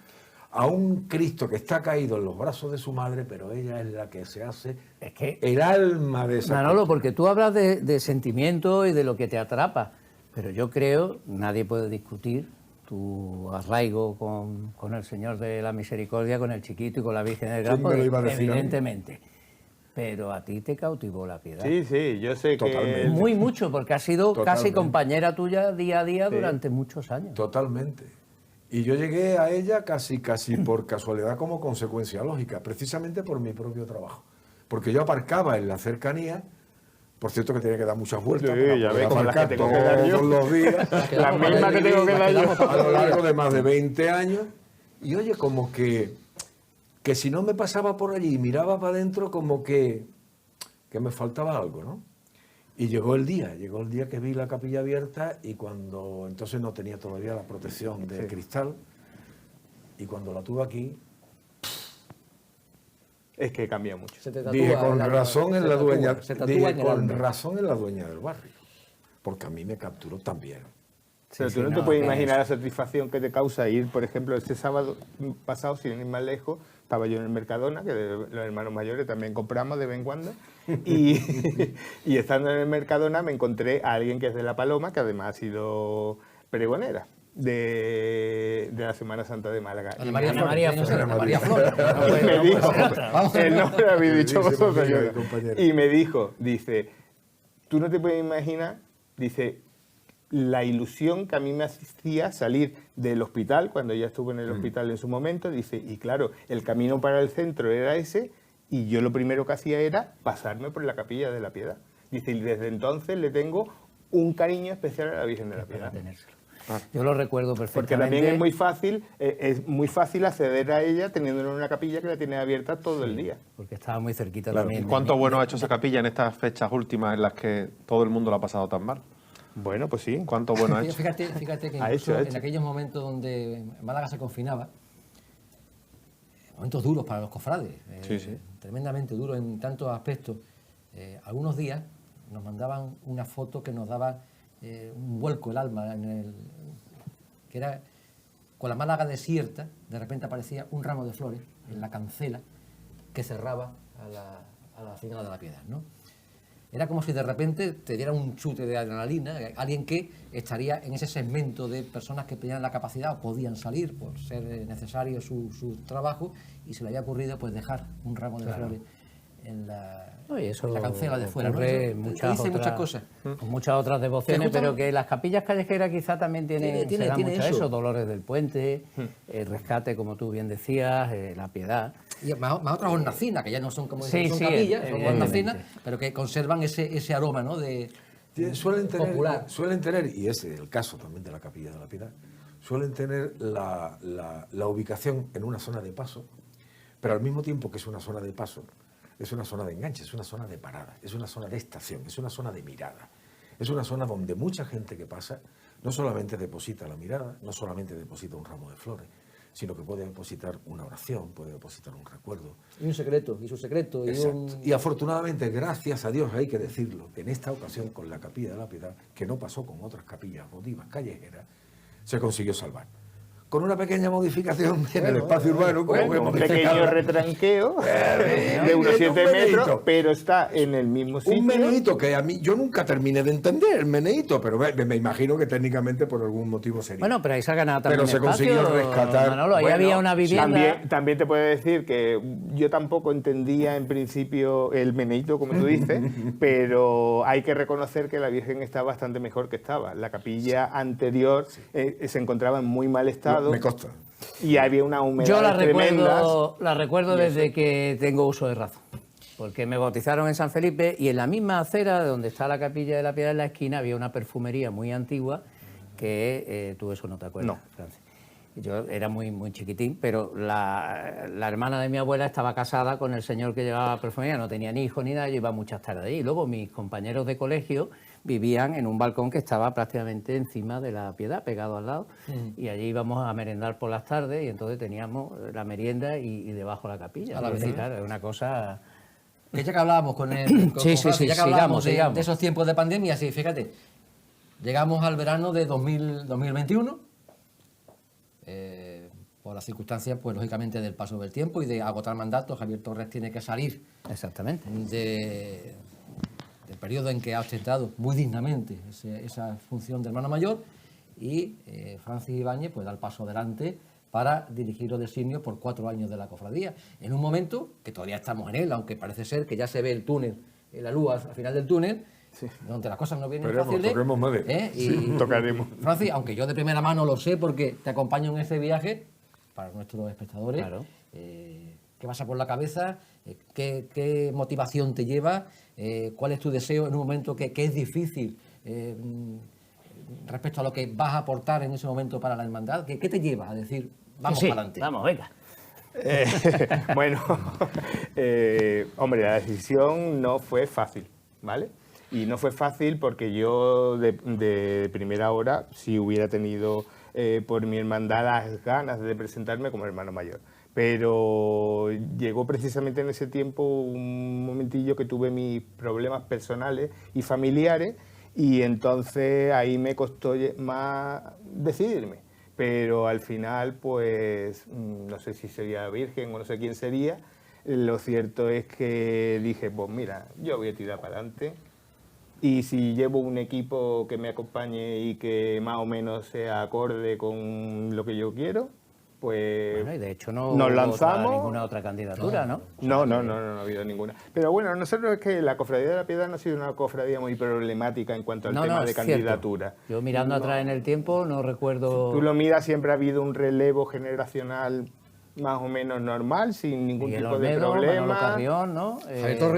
a un Cristo que está caído en los brazos de su madre, pero ella es la que se hace el alma de esa Manolo, capilla. porque tú hablas de sentimiento y de lo que te atrapa, pero yo creo, nadie puede discutir tu arraigo con el Señor de la Misericordia, con el Chiquito y con la Virgen del Campo, me lo iba a decir a mí? evidentemente. Pero a ti te cautivó la Piedad. Sí, yo sé Totalmente. que... Muy mucho, porque has sido casi Totalmente. compañera tuya día a día durante muchos años. Totalmente. Y yo llegué a ella casi por casualidad, como consecuencia lógica, precisamente por mi propio trabajo. Porque yo aparcaba en la cercanía, por cierto que tenía que dar muchas vueltas Sí, para ya poder ves, como las que aparcar tengo que dar yo. todos los días. La misma que tengo que dar yo. A lo largo de más de 20 años. Y oye, como que si no me pasaba por allí y miraba para adentro, como que me faltaba algo, ¿no? Y llegó el día que vi la capilla abierta, y cuando entonces no tenía todavía la protección de cristal, y cuando la tuve aquí, Es que cambia mucho. Se te tatúa dije, con en la- razón es se la tatúa, dueña, se tatúa dije, en el con alma. razón es la dueña del barrio, porque a mí me capturó también. Pero tú no te puedes imaginar la satisfacción que te causa ir, por ejemplo, este sábado pasado, sin ir más lejos, estaba yo en el Mercadona, que los hermanos mayores también compramos de vez en cuando, y, y estando en el Mercadona me encontré a alguien que es de La Paloma, que además ha sido pregonera de la Semana Santa de Málaga. Ana Y María me- Flores. Ana María Flores. y me dijo, el nombre lo habéis dicho Queridísimo vosotros, amigo y yo. compañero. Y me dijo, dice, tú no te puedes imaginar, dice, la ilusión que a mí me hacía salir del hospital, cuando ya estuve en el hospital en su momento, dice, y claro, el camino para el centro era ese, y yo lo primero que hacía era pasarme por la Capilla de la Piedad. Dice, y desde entonces le tengo un cariño especial a la Virgen de la Piedad. Yo lo recuerdo Porque perfectamente. también es muy fácil acceder a ella teniendo en una capilla que la tiene abierta todo el día. Porque estaba muy cerquita Claro. también. ¿Y cuánto bueno ha hecho esa capilla en estas fechas últimas en las que todo el mundo lo ha pasado tan mal? Bueno, pues sí. ¿Cuánto bueno ha hecho? Fíjate que Ha incluso hecho. en aquellos momentos donde Málaga se confinaba, momentos duros para los cofrades, Sí. tremendamente duros en tantos aspectos, algunos días nos mandaban una foto que nos daba un vuelco el alma, que era con la Málaga desierta, de repente aparecía un ramo de flores en la cancela que cerraba a la Ciénaga de la Piedad, ¿no? Era como si de repente te diera un chute de adrenalina, alguien que estaría en ese segmento de personas que tenían la capacidad o podían salir por ser necesario su trabajo, y se le había ocurrido pues dejar un ramo de flores en la, No, y eso en la cancela de fuera, ¿no? ocurre Eso en te muchas dice otras, muchas cosas. con muchas otras devociones, Que pero justamente- que las capillas callejeras quizá también tienen Tiene se da mucho eso. eso, Dolores del Puente, el Rescate, como tú bien decías, la Piedad. Y más otras hornacinas, que ya no son como Sí, son sí, capillas, son evidentemente. hornacinas, pero que conservan ese aroma, ¿no? De Suelen popular. tener, y ese es el caso también de la Capilla de la Piedad, suelen tener la ubicación en una zona de paso, pero al mismo tiempo que es una zona de paso, es una zona de enganche, es una zona de parada, es una zona de estación, es una zona de mirada. Es una zona donde mucha gente que pasa no solamente deposita la mirada, no solamente deposita un ramo de flores, sino que puede depositar una oración, puede depositar un recuerdo. Y un secreto, y su secreto. Exacto. Y afortunadamente, gracias a Dios, hay que decirlo, en esta ocasión con la Capilla de la Piedad, que no pasó con otras capillas votivas callejeras, se consiguió salvar. con una pequeña modificación en el espacio urbano. Un pequeño retranqueo de unos 7 metros, pero está en el mismo sitio. Un meneíto que a mí yo nunca terminé de entender, el meneíto, pero me imagino que técnicamente por algún motivo sería. Bueno, pero ahí se ha ganado también pero se consiguió rescatar. Manolo, ahí había una vivienda. También te puedo decir que yo tampoco entendía en principio el meneíto, como tú dices, pero hay que reconocer que la Virgen está bastante mejor que estaba. La capilla anterior se encontraba en muy mal estado. Me consta. Y había una humedad tremenda. Yo la recuerdo desde que tengo uso de razón, porque me bautizaron en San Felipe y en la misma acera donde está la Capilla de la Piedad en la esquina había una perfumería muy antigua que tú eso no te acuerdas, no. Francis. Yo era muy chiquitín, pero la hermana de mi abuela estaba casada con el señor que llevaba la perfumería, no tenía ni hijos ni nada, yo iba muchas tardes allí. Y luego mis compañeros de colegio vivían en un balcón que estaba prácticamente encima de la Piedad, pegado al lado, y allí íbamos a merendar por las tardes y entonces teníamos la merienda y debajo la capilla. A la vez. Claro, es una cosa... Que ya que hablábamos con él, Sí, ya que hablábamos sigamos. de esos tiempos de pandemia, sí, fíjate, llegamos al verano de 2021, por las circunstancias, pues lógicamente del paso del tiempo y de agotar mandatos. Javier Torres tiene que salir Exactamente. del periodo en que ha ostentado muy dignamente esa función de hermano mayor, y Francis Ibáñez pues da el paso adelante para dirigir los designios por 4 años de la cofradía, en un momento que todavía estamos en él, aunque parece ser que ya se ve el túnel, la luz al final del túnel, donde las cosas no vienen fáciles. Tocaremos. Francis, aunque yo de primera mano lo sé porque te acompaño en ese viaje, para nuestros espectadores, Claro. ¿qué pasa por la cabeza? ¿Qué motivación te lleva? ¿Cuál es tu deseo en un momento que es difícil respecto a lo que vas a aportar en ese momento para la hermandad? ¿Qué te lleva a decir, vamos para adelante? Vamos, venga. Bueno, hombre, la decisión no fue fácil, ¿vale? Y no fue fácil porque yo de primera hora sí hubiera tenido por mi hermandad las ganas de presentarme como hermano mayor. Pero llegó precisamente en ese tiempo un momentillo que tuve mis problemas personales y familiares, y entonces ahí me costó más decidirme. Pero al final, pues, no sé si sería Virgen o no sé quién sería, lo cierto es que dije, pues mira, yo voy a tirar para adelante, y si llevo un equipo que me acompañe y que más o menos sea acorde con lo que yo quiero, pues Bueno, y de hecho no nos hubo lanzamos. ninguna otra candidatura, ¿no? No ha habido ninguna. Pero bueno, nosotros es que la Cofradía de la Piedad no ha sido una cofradía muy problemática en cuanto al tema de es cierto. candidatura. Yo mirando atrás en el tiempo no recuerdo... Tú lo miras, siempre ha habido un relevo generacional más o menos normal, sin ningún Miguel tipo de Olmedo, Manolo problema. Carrión, ¿no?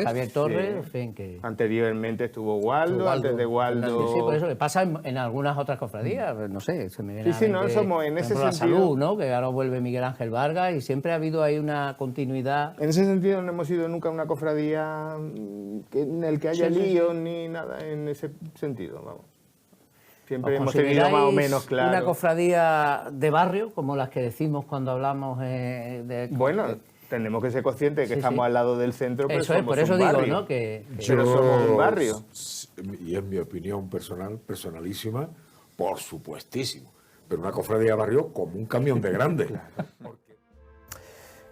Javier Torres, en fin, que... Anteriormente estuvo Waldo, antes de Waldo... Sí, por eso le pasa en algunas otras cofradías, no sé, se me viene Sí, a la no mente, somos en por ese ejemplo, la sentido... Salud, ¿no? Que ahora vuelve Miguel Ángel Vargas y siempre ha habido ahí una continuidad. En ese sentido no hemos sido nunca una cofradía en el que haya líos ni nada en ese sentido, vamos. Siempre hemos tenido más o menos claro. ¿Una cofradía de barrio, como las que decimos cuando hablamos de... Bueno, tenemos que ser conscientes de que estamos al lado del centro, pero eso es, por eso digo, ¿no? Pero somos un barrio. Y es mi opinión personal, personalísima, por supuestísimo. Pero una cofradía de barrio como un camión de grande.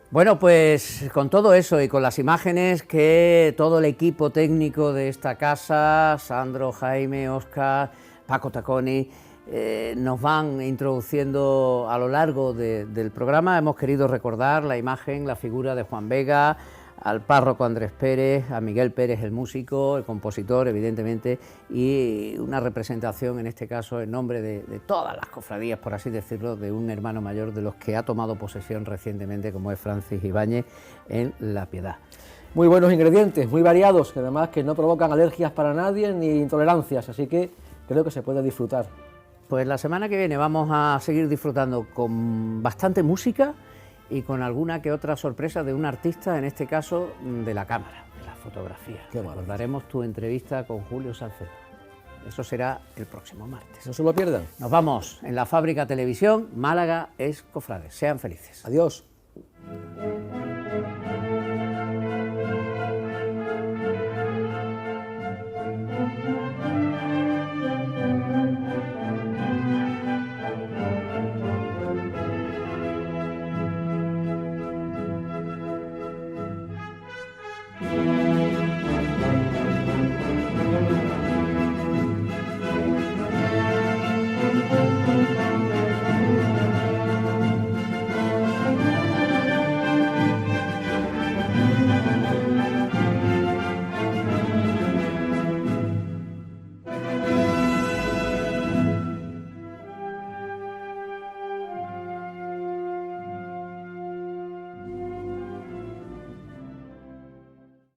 Bueno, pues con todo eso y con las imágenes que todo el equipo técnico de esta casa, Sandro, Jaime, Óscar, Paco Tacconi, nos van introduciendo a lo largo del programa, hemos querido recordar la imagen, la figura de Juan Vega, al párroco Andrés Pérez, a Miguel Pérez, el músico, el compositor, evidentemente, y una representación, en este caso, en nombre de todas las cofradías, por así decirlo, de un hermano mayor de los que ha tomado posesión recientemente, como es Francis Ibáñez, en La Piedad. Muy buenos ingredientes, muy variados, que además que no provocan alergias para nadie ni intolerancias, así que creo que se puede disfrutar. Pues la semana que viene vamos a seguir disfrutando con bastante música y con alguna que otra sorpresa de un artista, en este caso de la cámara, de la fotografía. Recordaremos tu entrevista con Julio Salcedo. Eso será el próximo martes. No se lo pierdan. Nos vamos en La Fábrica Televisión. Málaga es Cofrades. Sean felices. Adiós.